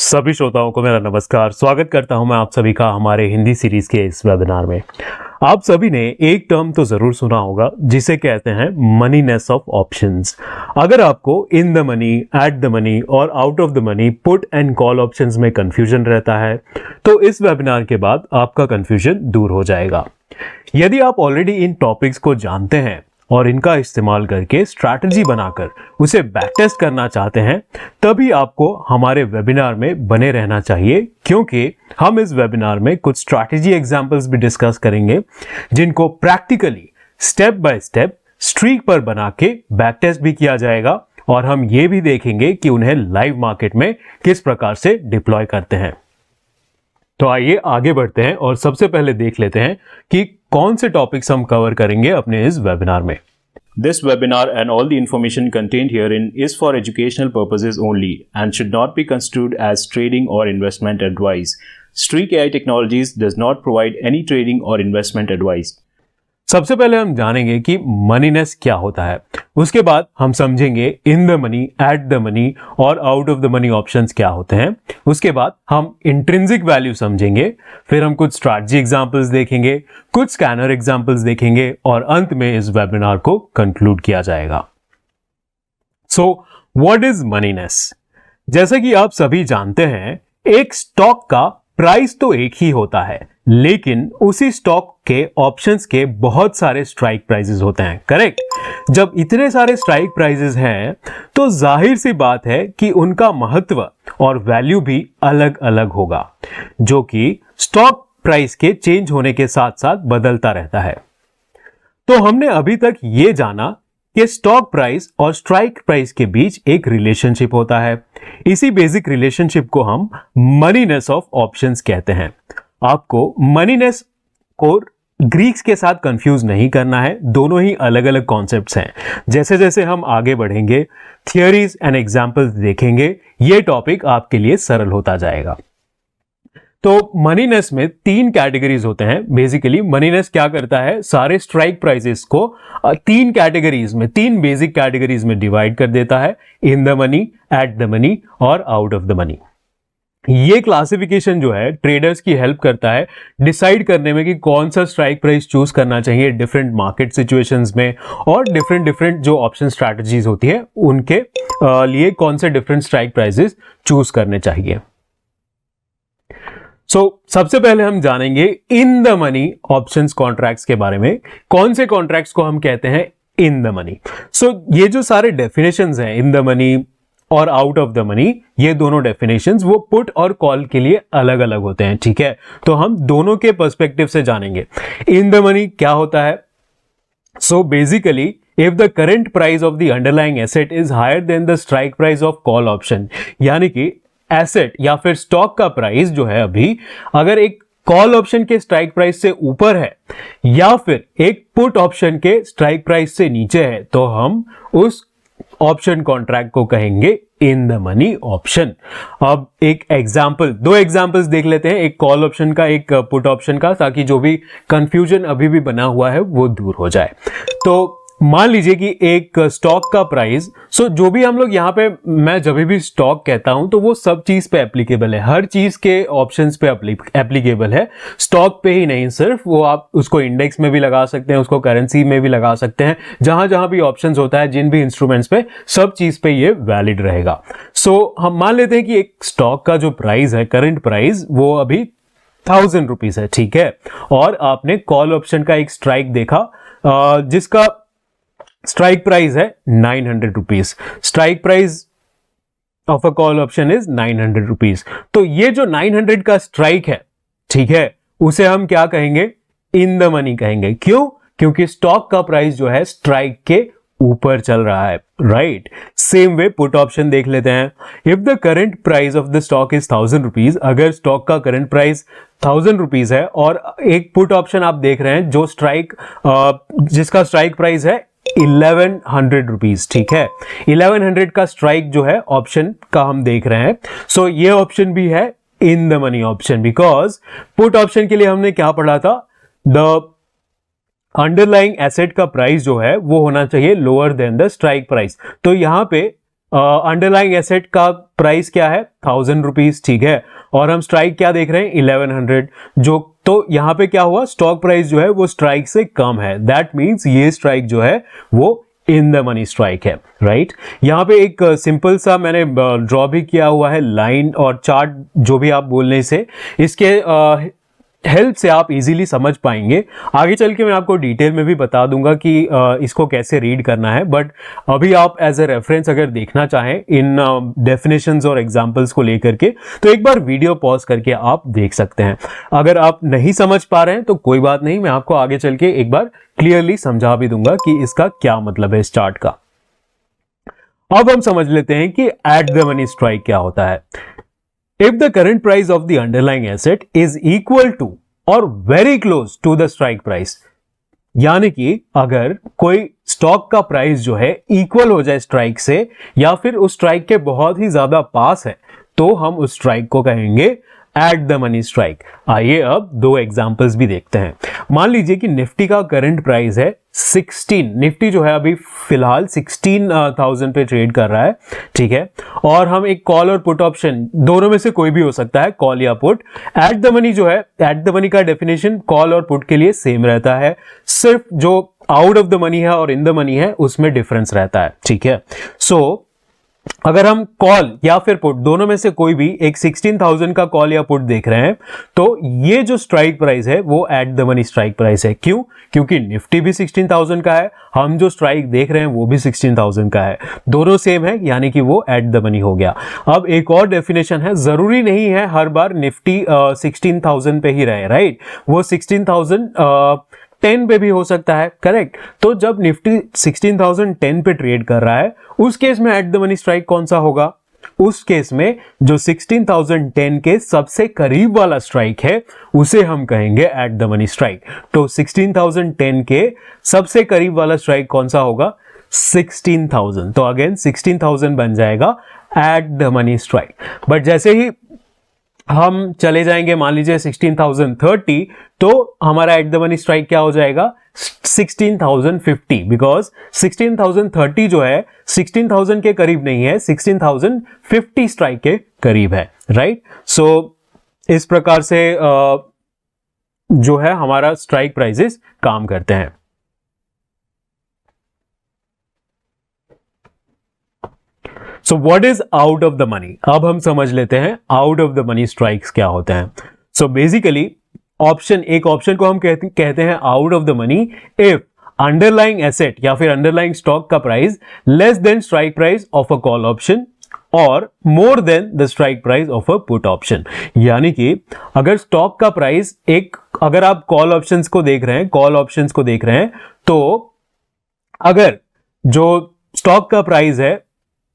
सभी श्रोताओं को मेरा नमस्कार। स्वागत करता हूं मैं आप सभी का हमारे हिंदी सीरीज के इस वेबिनार में। आप सभी ने एक टर्म तो जरूर सुना होगा जिसे कहते हैं मनीनेस ऑफ ऑप्शंस। अगर आपको in the money, at the money और out of the money, put and call options में कंफ्यूजन रहता है तो इस वेबिनार के बाद आपका कंफ्यूजन दूर हो जाएगा। यदि आप ऑलरेडी इन टॉपिक्स को जानते हैं और इनका इस्तेमाल करके स्ट्रैटेजी बनाकर उसे बैक टेस्ट करना चाहते हैं, तभी आपको हमारे वेबिनार में बने रहना चाहिए, क्योंकि हम इस वेबिनार में कुछ स्ट्रैटेजी एग्जांपल्स भी डिस्कस करेंगे जिनको practically step by step streak पर बना के बैक टेस्ट भी किया जाएगा और हम ये भी देखेंगे कि उन्हें लाइव मार्केट में किस प्रकार से डिप्लॉय करते हैं। तो आइए आगे बढ़ते हैं और सबसे पहले देख लेते हैं कि कौन से टॉपिक्स हम कवर करेंगे अपने इस वेबिनार में। This webinar and all the information contained herein is for educational purposes only and should not be construed as trading or investment advice. Streak AI Technologies does not provide any trading or investment advice. सबसे पहले हम जानेंगे कि मनीनेस क्या होता है, उसके बाद हम समझेंगे in the money, at the money और out of the money options क्या होते हैं। उसके बाद हम इंट्रिंसिक वैल्यू समझेंगे, फिर हम कुछ स्ट्रैटेजी एग्जांपल्स देखेंगे, कुछ स्कैनर एग्जांपल्स देखेंगे और अंत में इस वेबिनार को कंक्लूड किया जाएगा। So what is moneyness? जैसा कि आप सभी जानते हैं, एक स्टॉक का प्राइस तो एक ही होता है, लेकिन उसी स्टॉक के ऑप्शंस के बहुत सारे स्ट्राइक प्राइसेस होते हैं। करेक्ट? जब इतने सारे स्ट्राइक प्राइसेस हैं तो जाहिर सी बात है कि उनका महत्व और वैल्यू भी अलग अलग होगा, जो कि स्टॉक प्राइस के चेंज होने के साथ साथ बदलता रहता है। तो हमने अभी तक ये जाना कि स्टॉक प्राइस और स्ट्राइक प्राइस के बीच एक रिलेशनशिप होता है। इसी बेसिक रिलेशनशिप को हम मनीनेस ऑफ ऑप्शंस कहते हैं। आपको मनीनेस को ग्रीक्स के साथ कंफ्यूज नहीं करना है, दोनों ही अलग अलग कॉन्सेप्ट्स हैं। जैसे जैसे हम आगे बढ़ेंगे, थियरीज एंड एग्जांपल्स देखेंगे, ये टॉपिक आपके लिए सरल होता जाएगा। तो मनीनेस में तीन कैटेगरीज होते हैं। बेसिकली मनीनेस क्या करता है, सारे स्ट्राइक प्राइसेस को तीन कैटेगरीज में, तीन बेसिक कैटेगरीज में डिवाइड कर देता है, इन the money, at the money और आउट ऑफ द मनी। ये क्लासिफिकेशन जो है ट्रेडर्स की हेल्प करता है डिसाइड करने में कि कौन सा स्ट्राइक प्राइस चूज करना चाहिए डिफरेंट मार्केट सिचुएशंस में, और डिफरेंट जो ऑप्शन स्ट्रैटेजीज होती है उनके लिए कौन से डिफरेंट स्ट्राइक प्राइसेस चूज करने चाहिए। सबसे पहले हम जानेंगे इन द मनी ऑप्शंस कॉन्ट्रैक्ट्स के बारे में। कौन से कॉन्ट्रैक्ट्स को हम कहते हैं इन द मनी? ये जो सारे डेफिनेशंस हैं, इन द मनी और आउट ऑफ द मनी, ये दोनों डेफिनेशंस वो पुट और कॉल के लिए अलग अलग होते हैं। ठीक है, तो हम दोनों के पर्सपेक्टिव से जानेंगे। इन द मनी क्या होता है? Basically if the current price of the underlying asset is higher than the strike price of call option, यानी कि एसेट या फिर स्टॉक का प्राइस जो है अभी अगर एक कॉल ऑप्शन के स्ट्राइक प्राइस से ऊपर है या फिर एक पुट ऑप्शन के स्ट्राइक प्राइस से नीचे है, तो हम उस ऑप्शन कॉन्ट्रैक्ट को कहेंगे इन द मनी ऑप्शन। अब दो एग्जांपल्स देख लेते हैं, एक कॉल ऑप्शन का, एक पुट ऑप्शन का, ताकि जो भी कंफ्यूजन अभी भी बना हुआ है वो दूर हो जाए। तो मान लीजिए कि एक स्टॉक का प्राइस, जो भी हम लोग यहाँ पे, मैं जब भी स्टॉक कहता हूं तो वो सब चीज पे एप्लीकेबल है, हर चीज के ऑप्शंस पे एप्लीकेबल है, स्टॉक पे ही नहीं सिर्फ। वो आप उसको इंडेक्स में भी लगा सकते हैं, उसको करेंसी में भी लगा सकते हैं, जहां जहां भी ऑप्शंस होता है, जिन भी इंस्ट्रूमेंट्स पे, सब चीज पे ये वैलिड रहेगा। हम मान लेते हैं कि एक स्टॉक का जो प्राइस है, करंट प्राइस, वो अभी 1000 रुपीज है। ठीक है, और आपने कॉल ऑप्शन का एक स्ट्राइक देखा जिसका स्ट्राइक प्राइस है 900 rupees. Strike price of a call option is 900 rupees. तो ये जो 900 का स्ट्राइक है, ठीक है, उसे हम क्या कहेंगे? इन द मनी कहेंगे। क्यों? क्योंकि स्टॉक का प्राइस जो है स्ट्राइक के ऊपर चल रहा है, right? Same way put option देख लेते हैं। If the current price of the stock is 1000 rupees, अगर स्टॉक का करंट प्राइस 1000 रुपीज है और एक पुट ऑप्शन आप देख रहे हैं जो जिसका स्ट्राइक प्राइस है 1100 रुपीज। ठीक है, 1100 का स्ट्राइक जो है ऑप्शन का हम देख रहे हैं। ये ऑप्शन भी है इन the money option, because put option के लिए हमने क्या पढ़ा था? द अंडरलाइंग एसेट का प्राइस जो है वो होना चाहिए lower than the strike price. तो यहां पे अंडरलाइंग एसेट का प्राइस क्या है 1000 रुपीज, ठीक है, और हम स्ट्राइक क्या देख रहे हैं 1100, जो तो यहां पे क्या हुआ, स्टॉक प्राइस जो है वो स्ट्राइक से कम है, दैट मींस ये स्ट्राइक जो है वो इन द मनी स्ट्राइक है, राइट। यहां पे एक सिंपल सा मैंने ड्रॉ भी किया हुआ है लाइन और चार्ट, जो भी आप बोलने से इसके हेल्प से आप इजीली समझ पाएंगे। आगे चल के मैं आपको डिटेल में भी बता दूंगा कि इसको कैसे रीड करना है, बट अभी आप एज ए रेफरेंस अगर देखना चाहें इन डेफिनेशंस और एग्जांपल्स को लेकर के, तो एक बार वीडियो पॉज करके आप देख सकते हैं। अगर आप नहीं समझ पा रहे हैं तो कोई बात नहीं, मैं आपको आगे चल के एक बार क्लियरली समझा भी दूंगा कि इसका क्या मतलब है इस चार्ट का। अब हम समझ लेते हैं कि एट द मनी स्ट्राइक क्या होता है। If the current price of the underlying asset is equal to or very close to the strike price, यानी कि अगर कोई स्टॉक का प्राइस जो है इक्वल हो जाए स्ट्राइक से, या फिर उस स्ट्राइक के बहुत ही ज्यादा पास है, तो हम उस स्ट्राइक को कहेंगे एट द मनी स्ट्राइक। आइए अब दो एग्जांपल्स भी देखते हैं। मान लीजिए कि निफ्टी का करंट प्राइस है 16, निफ्टी जो है अभी फिलहाल 16,000 पे ट्रेड कर रहा है, ठीक है, और हम एक कॉल और पुट ऑप्शन, दोनों में से कोई भी हो सकता है, कॉल या पुट। एट द मनी जो है, एट द मनी का डेफिनेशन कॉल और पुट के लिए सेम रहता है, सिर्फ जो आउट ऑफ द मनी है और इन द मनी है उसमें डिफरेंस रहता है, ठीक है। सो अगर हम कॉल या फिर पुट दोनों में से कोई भी एक 16,000 का कॉल या पुट देख रहे हैं, तो ये जो स्ट्राइक प्राइस है वो eight the money strike price है। क्यों? क्योंकि निफ्टी भी 16,000 का है, हम जो स्ट्राइक देख रहे हैं वो भी 16,000 का है, दोनों सेम है, यानी कि वो एट द मनी हो गया। अब एक और डेफिनेशन है, जरूरी नहीं है हर बार निफ्टी 16,000 पे ही रहे, राइट, वो 16,010 पे भी हो सकता है, करेक्ट। तो जब निफ्टी 16,010 पे ट्रेड कर रहा है, उस केस में एट द मनी स्ट्राइक कौन सा होगा? उस केस में जो 16,010 के सबसे करीब वाला स्ट्राइक है उसे हम कहेंगे एट द मनी स्ट्राइक। तो 16,010 के सबसे करीब वाला स्ट्राइक कौन सा होगा? 16,000। तो अगेन 16,000 बन जाएगा eight the money strike. But जैसे ही हम चले जाएंगे मान लीजिए 16,030, तो हमारा एट द मनी स्ट्राइक क्या हो जाएगा? 16,050, बिकॉज 16,030 जो है 16,000 के करीब नहीं है, 16,050 स्ट्राइक के करीब है, राइट। सो इस प्रकार से जो है हमारा स्ट्राइक प्राइसेस काम करते हैं। So what is out of the money? अब हम समझ लेते हैं out of the money strikes क्या होते हैं। सो बेसिकली ऑप्शन, एक ऑप्शन को हम कहते हैं out of the money if underlying asset या फिर अंडरलाइंग स्टॉक का price less than strike price of a call option और more than the strike price of a put option. यानी कि अगर स्टॉक का प्राइस एक, अगर आप कॉल ऑप्शंस को देख रहे हैं, कॉल ऑप्शंस को देख रहे हैं, तो अगर जो स्टॉक का प्राइस है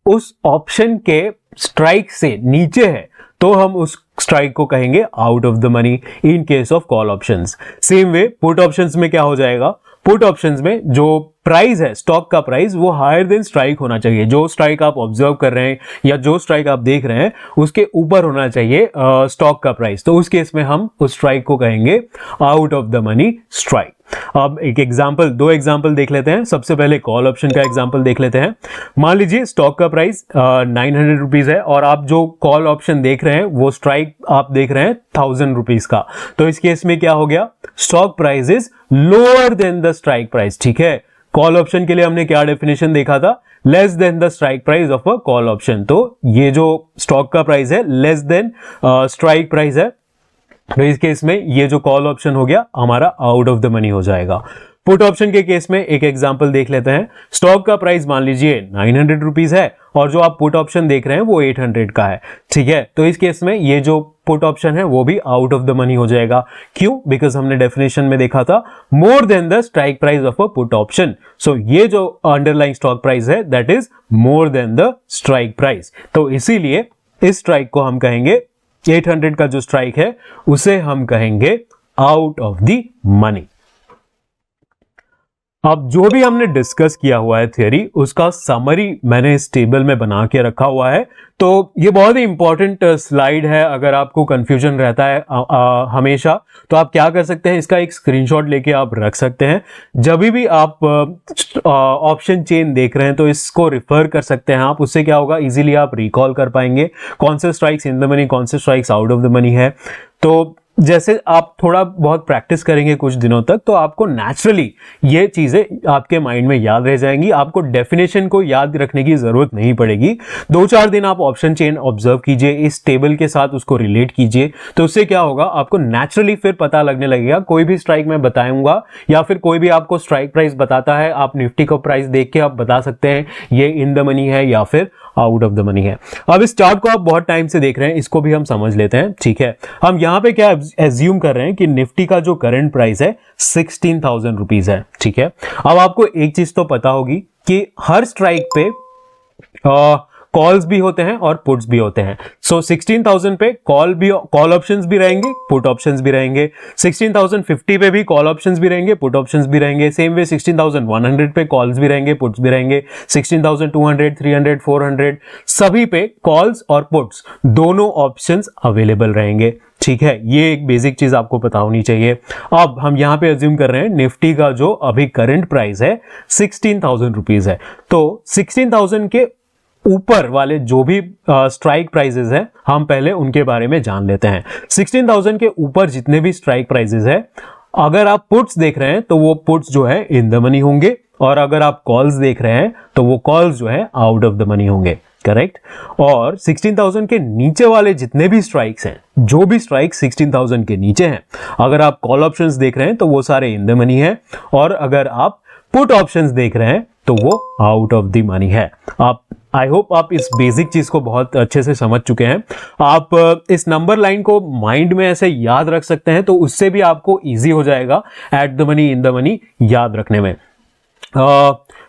उस ऑप्शन के स्ट्राइक से नीचे है, तो हम उस स्ट्राइक को कहेंगे out of the money in case of call options. Same way put options में क्या हो जाएगा? पुट ऑप्शंस में जो प्राइस है, स्टॉक का प्राइस, वो हायर देन स्ट्राइक होना चाहिए। जो स्ट्राइक आप ऑब्जर्व कर रहे हैं या जो स्ट्राइक आप देख रहे हैं उसके ऊपर होना चाहिए स्टॉक का प्राइस, तो उस केस में हम उस स्ट्राइक को कहेंगे out of the money strike. अब एक एग्जांपल, दो एग्जांपल देख लेते हैं। सबसे पहले कॉल ऑप्शन का एग्जांपल देख लेते हैं। मान लीजिए स्टॉक का प्राइस 900 रुपीज है और आप जो कॉल ऑप्शन देख रहे हैं वो स्ट्राइक आप देख रहे हैं 1000 रुपीज का। तो इस केस में क्या हो गया? Stock price is lower than the strike price, ठीक है। कॉल ऑप्शन के लिए हमने क्या डेफिनेशन देखा था? Less than the strike price of a call option. तो ये जो स्टॉक का प्राइस है लेस देन स्ट्राइक प्राइस है, तो इस केस में ये जो कॉल ऑप्शन हो गया हमारा आउट ऑफ द मनी हो जाएगा। पुट ऑप्शन के केस में एक एग्जांपल देख लेते हैं। स्टॉक का प्राइस मान लीजिए 900 रुपीज है और जो आप पुट ऑप्शन देख रहे हैं वो 800 का है, ठीक है। तो इस केस में ये जो पुट ऑप्शन है वो भी आउट ऑफ द मनी हो जाएगा। क्यों? बिकॉज हमने डेफिनेशन में देखा था more than the strike price of a put option. So ये जो अंडरलाइंग स्टॉक प्राइस है that is more than the strike price. तो इसीलिए इस स्ट्राइक को हम कहेंगे, 800 का जो स्ट्राइक है उसे हम कहेंगे आउट ऑफ द मनी। अब जो भी हमने डिस्कस किया हुआ है थियरी, उसका समरी मैंने इस टेबल में बना के रखा हुआ है। तो ये बहुत ही इंपॉर्टेंट स्लाइड है। अगर आपको कंफ्यूजन रहता है हमेशा, तो आप क्या कर सकते हैं, इसका एक स्क्रीनशॉट लेके आप रख सकते हैं। जब भी आप ऑप्शन चेन देख रहे हैं तो इसको रिफर कर सकते हैं आप। उससे क्या होगा, इजीली आप रिकॉल कर पाएंगे कौन से स्ट्राइक्स इन द मनी, कौन से strikes out of the money है। तो जैसे आप थोड़ा बहुत प्रैक्टिस करेंगे कुछ दिनों तक, तो आपको नेचुरली ये चीजें आपके माइंड में याद रह जाएंगी। आपको डेफिनेशन को याद रखने की जरूरत नहीं पड़ेगी। 2-4 दिन आप ऑप्शन चेन ऑब्जर्व कीजिए, इस टेबल के साथ उसको रिलेट कीजिए, तो उससे क्या होगा, आपको नेचुरली फिर पता लगने लगेगा। कोई भी स्ट्राइक मैं बताऊंगा या फिर कोई भी आपको स्ट्राइक प्राइस बताता है, आप निफ्टी का प्राइस देख के आप बता सकते हैं ये इन द मनी है या फिर आउट ऑफ द मनी है। अब इस चार्ट को आप बहुत टाइम से देख रहे हैं, इसको भी हम समझ लेते हैं। ठीक है, हम यहां पे क्या एज्यूम कर रहे हैं कि निफ्टी का जो करंट प्राइस है 16,000 रुपीज है। ठीक है, अब आपको एक चीज तो पता होगी कि हर स्ट्राइक पे कॉल्स भी होते हैं और पुट्स भी होते हैं। सो 16,000 पे कॉल ऑप्शंस भी रहेंगे, पुट ऑप्शंस भी रहेंगे। 16,050 पे भी कॉल ऑप्शंस भी रहेंगे, पुट ऑप्शंस भी रहेंगे। सेम वे 16,100 पे कॉल्स भी रहेंगे, पुट्स भी रहेंगे। 16,200, 300, 400 सभी पे कॉल्स और पुट्स दोनों ऑप्शंस अवेलेबल रहेंगे। ठीक है, ये एक बेसिक चीज आपको पता होनी चाहिए। अब हम यहां पे अज्यूम कर रहे हैं निफ्टी का जो अभी करंट प्राइस है 16,000 रुपीज है। तो 16,000 के ऊपर वाले जो भी स्ट्राइक प्राइजेस है, हम पहले उनके बारे में जान लेते हैं। 16,000 के ऊपर जितने भी स्ट्राइक प्राइजेस है, अगर आप पुट्स देख रहे हैं तो वो पुट्स जो है इन द मनी होंगे, और अगर आप कॉल्स देख रहे हैं तो वो कॉल्स जो है आउट ऑफ द मनी होंगे। करेक्ट। और 16,000 के नीचे वाले जितने भी स्ट्राइक्स हैं, जो भी स्ट्राइक 16,000 के नीचे हैं, अगर आप कॉल ऑप्शंस देख रहे हैं तो वो सारे इन द मनी है, और अगर आप पुट ऑप्शंस देख रहे हैं तो वो आउट ऑफ द मनी है। आई होप आप इस बेसिक चीज को बहुत अच्छे से समझ चुके हैं। आप इस नंबर लाइन को माइंड में ऐसे याद रख सकते हैं, तो उससे भी आपको इजी हो जाएगा eight the money, in the money याद रखने में।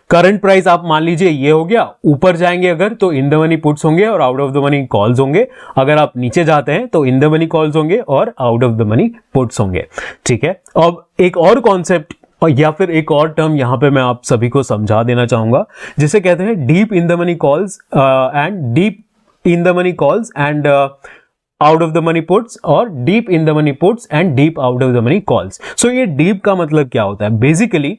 करंट प्राइस आप मान लीजिए ये हो गया। ऊपर जाएंगे अगर तो इन द मनी पुट्स होंगे और out of the money calls होंगे। अगर आप नीचे जाते हैं तो इन द मनी कॉल्स होंगे और out of the money puts होंगे। ठीक है, अब एक और कॉन्सेप्ट या फिर एक और टर्म यहां पे मैं आप सभी को समझा देना चाहूंगा, जिसे कहते हैं deep in the money calls and deep in the money calls and out of the money puts, और deep in the money puts and deep out of the money calls. So ये डीप का मतलब क्या होता है? Basically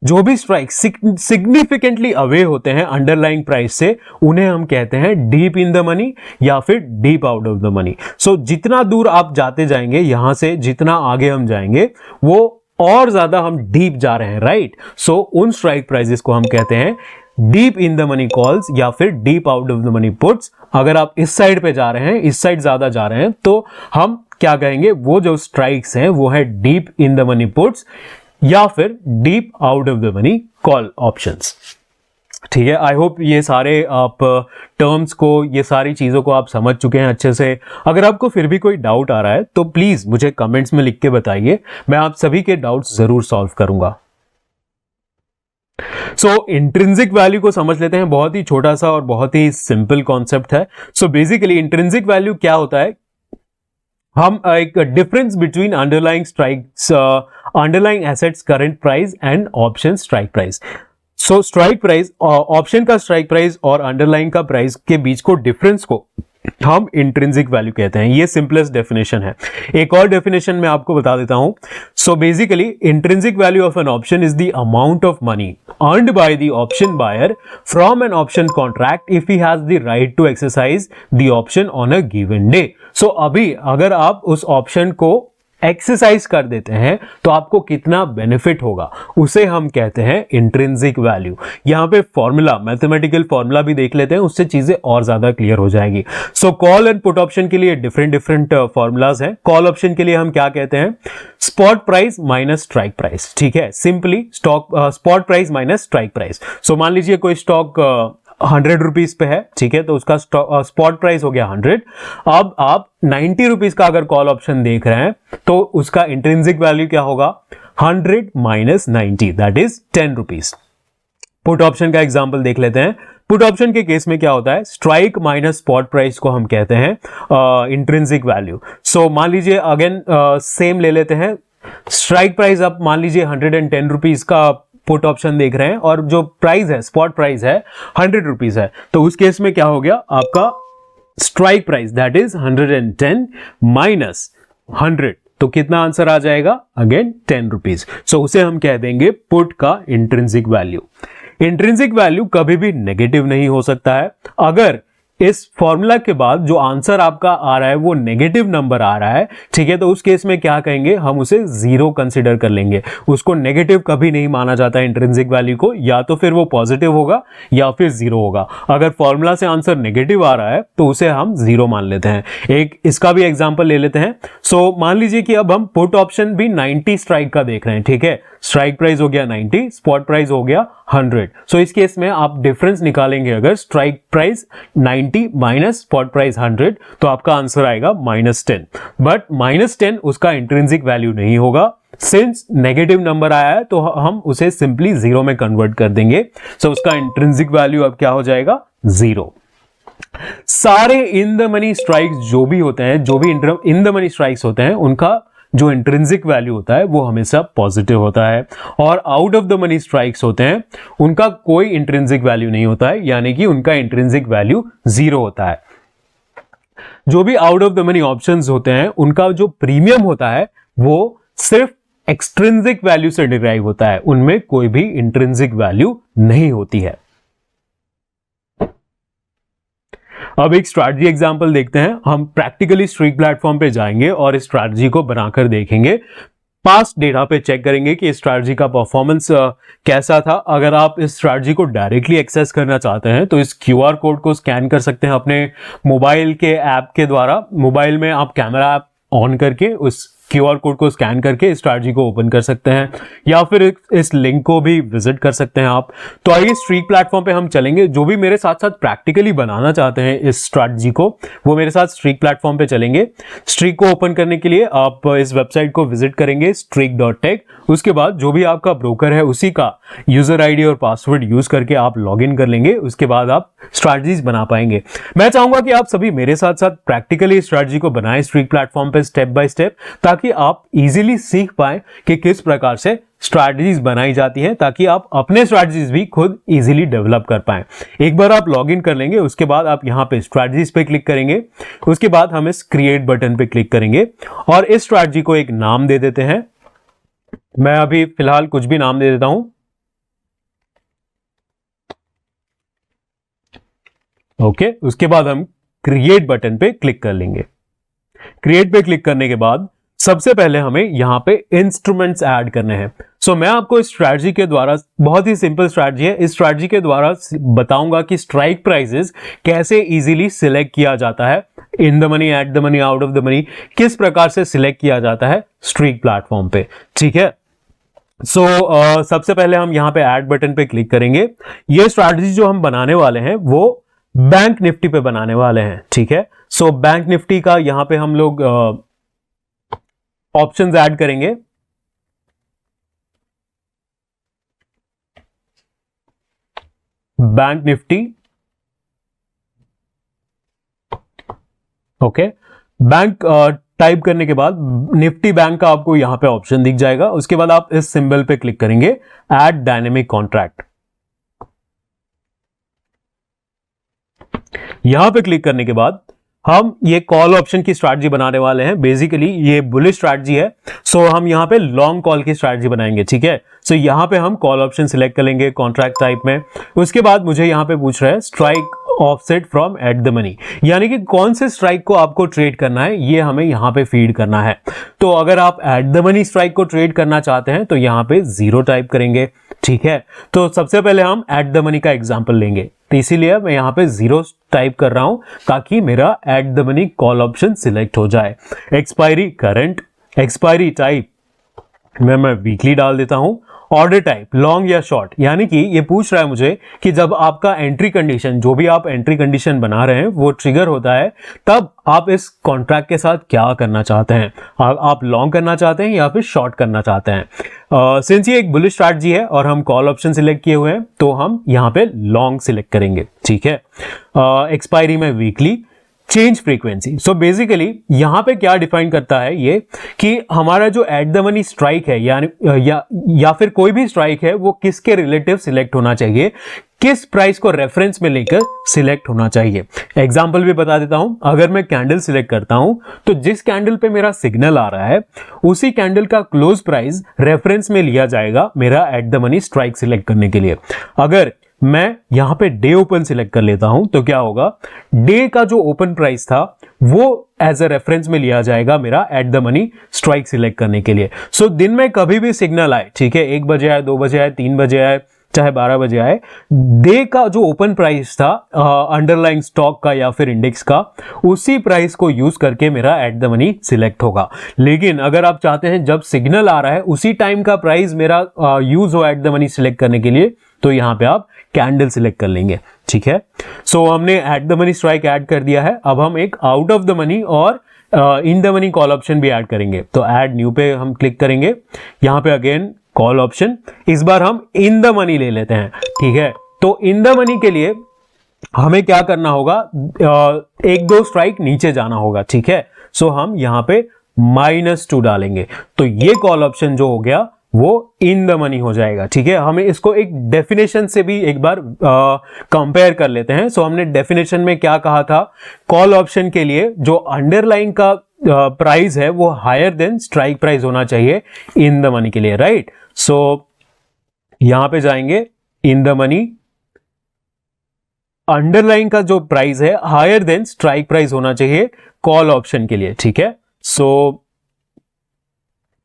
जो भी strike significantly away होते हैं अंडरलाइंग प्राइस से, उन्हें हम कहते हैं डीप इन द मनी या फिर deep out of the money. So जितना दूर आप जाते जाएंगे, यहां से जितना आगे हम जाएंगे, वो और ज्यादा हम डीप जा रहे हैं, राइट। सो उन स्ट्राइक प्राइसेस को हम कहते हैं deep in the money calls या फिर deep out of the money puts. अगर आप इस साइड पे जा रहे हैं, इस साइड ज्यादा जा रहे हैं, तो हम क्या कहेंगे, वो जो स्ट्राइक्स हैं वो है deep in the money puts या फिर deep out of the money call options. ठीक है, आई होप ये सारे आप टर्म्स को, ये सारी चीज़ों को आप समझ चुके हैं अच्छे से। अगर आपको फिर भी कोई डाउट आ रहा है तो प्लीज़ मुझे कमेंट्स में लिख के बताइए, मैं आप सभी के डाउट्स ज़रूर सॉल्व करूंगा। सो इंट्रिंसिक वैल्यू को समझ लेते हैं। बहुत ही छोटा सा और बहुत ही सिंपल कॉन्सेप्ट है। सो बेसिकली इंट्रिंसिक वैल्यू क्या होता है? हम एक difference between underlying strikes, underlying assets current price and option strike price. So strike price, option का स्ट्राइक प्राइस और अंडरलाइन का प्राइस के बीच को डिफरेंस को हम इंट्रिंसिक वैल्यू कहते हैं। ये सिंपलेस्ट डेफिनेशन है। एक और डेफिनेशन मैं आपको बता देता हूं। So basically intrinsic value of an option is the amount of money earned by the option buyer from an option contract if he has the right to exercise the option on a given day. So अभी अगर आप उस option को exercise कर देते हैं तो आपको कितना बेनिफिट होगा, उसे हम कहते हैं इंट्रिंसिक वैल्यू। यहां पे फॉर्मूला, मैथमेटिकल फॉर्मूला भी देख लेते हैं, उससे चीजें और ज्यादा क्लियर हो जाएगी। So call and put option के लिए डिफरेंट फॉर्मूलाज हैं। कॉल ऑप्शन के लिए हम क्या कहते हैं? Spot price minus strike price. ठीक है, simply spot price minus strike price. So मान लीजिए कोई स्टॉक 100 रुपीज पे है, ठीक है, तो उसका स्पॉट प्राइस हो गया 100। अब आप 90 रुपीज का अगर कॉल ऑप्शन देख रहे हैं तो उसका इंट्रिंसिक वैल्यू क्या होगा? 100 minus 90, that is 10 rupees. Put option का एग्जांपल देख लेते हैं। पुट ऑप्शन के केस में क्या होता है? स्ट्राइक माइनस स्पॉट प्राइस को हम कहते हैं इंट्रिंसिक वैल्यू। सो मान लीजिए अगेन सेम ले लेते हैं। स्ट्राइक प्राइस आप मान लीजिए 110 रुपीज का पुट ऑप्शन देख रहे हैं और जो प्राइस है, स्पॉट प्राइस है 100 रुपीज है, तो उस केस में क्या हो गया, आपका strike price that is 110 minus 100, तो कितना आंसर आ जाएगा, अगेन 10 रुपीज। सो उसे हम कह देंगे पुट का इंट्रिंसिक वैल्यू। इंट्रिंसिक वैल्यू कभी भी नेगेटिव नहीं हो सकता है। अगर इस फॉर्मूला के बाद जो आंसर आपका आ रहा है वो नेगेटिव नंबर आ रहा है, ठीक है, तो उस केस में क्या कहेंगे, हम उसे जीरो कंसीडर कर लेंगे। उसको नेगेटिव कभी नहीं माना जाता है इंट्रिंसिक वैल्यू को, या तो फिर वो पॉजिटिव होगा या फिर जीरो होगा। अगर फॉर्मूला से आंसर नेगेटिव आ रहा है तो उसे हम जीरो मान लेते हैं। एक इसका भी एग्जांपल ले लेते हैं। सो मान लीजिए कि अब हम पुट ऑप्शन भी 90 स्ट्राइक का देख रहे हैं, ठीक है, स्ट्राइक प्राइस हो गया 90, स्पॉट प्राइस हो गया 100। सो इस केस में आप डिफरेंस निकालेंगे, अगर strike price 90 minus spot price 100, तो आपका आंसर आएगा -10। बट -10 उसका इंट्रिंसिक वैल्यू नहीं होगा। सिंस नेगेटिव नंबर आया है तो हम उसे सिंपली जीरो में कन्वर्ट कर देंगे। सो उसका इंट्रिंसिक वैल्यू अब क्या हो जाएगा, जीरो। सारे इन द मनी स्ट्राइक्स जो भी होते हैं, जो भी इन द मनी स्ट्राइक्स होते हैं, उनका जो इंट्रिंसिक वैल्यू होता है वो हमेशा पॉजिटिव होता है। और out of the money strikes होते हैं, उनका कोई इंट्रिंसिक वैल्यू नहीं होता है, यानी कि उनका इंट्रिंसिक वैल्यू जीरो होता है। जो भी out of the money options होते हैं, उनका जो प्रीमियम होता है वो सिर्फ एक्सट्रिंसिक वैल्यू से डिराइव होता है, उनमें कोई भी इंट्रिंसिक वैल्यू नहीं होती है। अब एक स्ट्रैटेजी एग्जांपल देखते हैं। हम प्रैक्टिकली स्ट्रीक प्लेटफॉर्म पे जाएंगे और इस स्ट्रैटेजी को बनाकर देखेंगे। पास्ट डेटा पे चेक करेंगे कि इस स्ट्रैटेजी का परफॉर्मेंस कैसा था। अगर आप इस स्ट्रैटेजी को डायरेक्टली एक्सेस करना चाहते हैं तो इस क्यूआर कोड को स्कैन कर सकते हैं अपने मोबाइल के ऐप के द्वारा। मोबाइल में आप कैमरा ऐप ऑन करके उस क्यूआर कोड को स्कैन करके इस स्ट्रैटेजी को ओपन कर सकते हैं, या फिर इस लिंक को भी विजिट कर सकते हैं आप। तो आइए स्ट्रीक प्लेटफॉर्म पे हम चलेंगे। जो भी मेरे साथ साथ प्रैक्टिकली बनाना चाहते हैं इस स्ट्रैटेजी को, वो मेरे साथ स्ट्रीक प्लेटफॉर्म पे चलेंगे। स्ट्रीक को ओपन करने के लिए आप इस वेबसाइट को विजिट करेंगे, streak.tech। उसके बाद जो भी आपका ब्रोकर है उसी का यूजर आईडी और पासवर्ड यूज करके आप लॉग इन कर लेंगे। उसके बाद आप स्ट्रैटेजीज बना पाएंगे। मैं चाहूंगा कि आप सभी मेरे साथ साथ प्रैक्टिकली स्ट्रैटेजी को बनाएं स्ट्रीक प्लेटफॉर्म पे स्टेप बाय स्टेप, ताकि आप इजीली सीख पाएं कि किस प्रकार से स्ट्रैटेजीज बनाई जाती हैं, ताकि आप अपने स्ट्रैटेजीज भी खुद इजीली डेवलप कर पाएं। एक बार आप लॉग इन कर लेंगे, उसके बाद आप यहां पे स्ट्रैटेजीज पे क्लिक करेंगे। उसके बाद हम इस क्रिएट बटन पे क्लिक करेंगे और इस स्ट्रैटेजी को एक नाम दे देते हैं। मैं अभी फिलहाल कुछ भी नाम दे देता हूं। ओके, उसके बाद हम क्रिएट बटन पे क्लिक कर लेंगे। क्रिएट पे क्लिक करने के बाद सबसे पहले हमें यहां पे इंस्ट्रूमेंट्स ऐड करने हैं। सो मैं आपको इस स्ट्रैटेजी के द्वारा, बहुत ही सिंपल स्ट्रैटेजी है, इस स्ट्रैटेजी के द्वारा बताऊंगा कि स्ट्राइक प्राइसेस कैसे इजीली सिलेक्ट किया जाता है। इन the money, at the money, out of the money किस प्रकार से सिलेक्ट किया जाता है स्ट्रीक प्लेटफॉर्म पे, ठीक है। सो सबसे पहले हम यहां पे ऐड बटन पे क्लिक करेंगे। ये स्ट्रैटेजी जो हम बनाने वाले हैं वो बैंक निफ्टी पे बनाने वाले हैं, ठीक है। सो बैंक निफ्टी का यहां पे हम लोग ऑप्शंस ऐड करेंगे। Bank Nifty, okay, bank type करने के बाद निफ्टी बैंक का आपको यहां पे ऑप्शन दिख जाएगा। उसके बाद आप इस सिंबल पे क्लिक करेंगे, ऐड डायनेमिक कॉन्ट्रैक्ट। यहां पे क्लिक करने के बाद हम ये कॉल ऑप्शन की स्ट्रैटेजी बनाने वाले हैं। बेसिकली ये बुलिश स्ट्रैटेजी है, सो हम यहां पे लॉन्ग कॉल की स्ट्रैटेजी बनाएंगे, ठीक है। सो यहां पे हम कॉल ऑप्शन सिलेक्ट कर लेंगे कॉन्ट्रैक्ट टाइप में। उसके बाद मुझे यहां पे पूछ रहा है strike offset from eight the money, यानी कि कौन से स्ट्राइक को आपको ट्रेड करना है, ये हमें यहां पे फीड करना है। तो अगर आप एट द मनी स्ट्राइक को ट्रेड करना चाहते हैं तो यहां पे 0 टाइप करेंगे, ठीक है। तो सबसे पहले हम एट द मनी का एग्जांपल लेंगे, तो इसीलिए मैं यहां पे 0 टाइप कर रहा हूं ताकि मेरा eight the money call option select हो जाए। एक्सपायरी करंट, एक्सपायरी टाइप मैं वीकली डाल देता हूं। ऑर्डर टाइप लॉन्ग या शॉर्ट, यानी कि ये पूछ रहा है मुझे कि जब आपका एंट्री कंडीशन, जो भी आप एंट्री कंडीशन बना रहे हैं वो ट्रिगर होता है, तब आप इस कॉन्ट्रैक्ट के साथ क्या करना चाहते हैं, आप लॉन्ग करना चाहते हैं या फिर शॉर्ट करना चाहते हैं। सिंस ये एक बुलिश स्ट्रैटेजी है और हम कॉल ऑप्शन सिलेक्ट किए हुए हैं तो हम यहाँ पे लॉन्ग सिलेक्ट करेंगे, ठीक है। एक्सपायरी में weekly, change frequency. So basically यहां पे क्या डिफाइन करता है ये कि हमारा जो एट द मनी स्ट्राइक है यानी या फिर कोई भी स्ट्राइक है वो किसके रिलेटिव सिलेक्ट होना चाहिए, किस प्राइस को रेफरेंस में लेकर सिलेक्ट होना चाहिए। एग्जांपल भी बता देता हूं, अगर मैं कैंडल सिलेक्ट करता हूं तो जिस कैंडल पे मेरा सिग्नल आ रहा है उसी कैंडल का क्लोज प्राइस रेफरेंस में लिया जाएगा मेरा eight the money strike select करने के लिए। अगर मैं यहां पे डे ओपन सिलेक्ट कर लेता हूं तो क्या होगा, डे का जो ओपन प्राइस था वो एज अ रेफरेंस में लिया जाएगा मेरा eight the money strike select करने के लिए। सो दिन में कभी भी सिग्नल आए, ठीक है, 1 बजे आए, 2 बजे आए, 3 बजे आए, चाहे 12 बजे आए, डे का जो ओपन प्राइस था अंडरलाइंग स्टॉक का या फिर इंडेक्स का, उसी प्राइस को यूज करके मेरा एट द मनी सिलेक्ट होगा। लेकिन अगर आप चाहते हैं जब सिग्नल आ रहा है उसी टाइम का प्राइस मेरा यूज हो एट द मनी सिलेक्ट करने के लिए, तो यहां पे आप कैंडल सिलेक्ट कर लेंगे, ठीक है। सो हमने eight the money strike add कर दिया है। अब हम एक आउट ऑफ द मनी और इन द मनी कॉल ऑप्शन भी ऐड करेंगे। तो ऐड न्यू पे हम क्लिक करेंगे, यहां पे अगेन कॉल ऑप्शन, इस बार हम इन द मनी ले लेते हैं, ठीक है। तो इन द मनी के लिए हमें क्या करना होगा, 1-2 स्ट्राइक नीचे जाना होगा, ठीक है। सो हम यहां पे -2 डालेंगे, तो ये कॉल ऑप्शन जो हो गया वो इन द मनी हो जाएगा, ठीक है। हमें इसको एक डेफिनेशन से भी एक बार कंपेयर कर लेते हैं। सो हमने डेफिनेशन में क्या कहा था, कॉल ऑप्शन के लिए जो अंडरलाइन का प्राइस है वो हायर देन स्ट्राइक प्राइस होना चाहिए इन द मनी के लिए, राइट। सो यहां पे जाएंगे, इन द मनी अंडरलाइन का जो प्राइस है हायर देन स्ट्राइक प्राइस होना चाहिए कॉल ऑप्शन के लिए, ठीक है। सो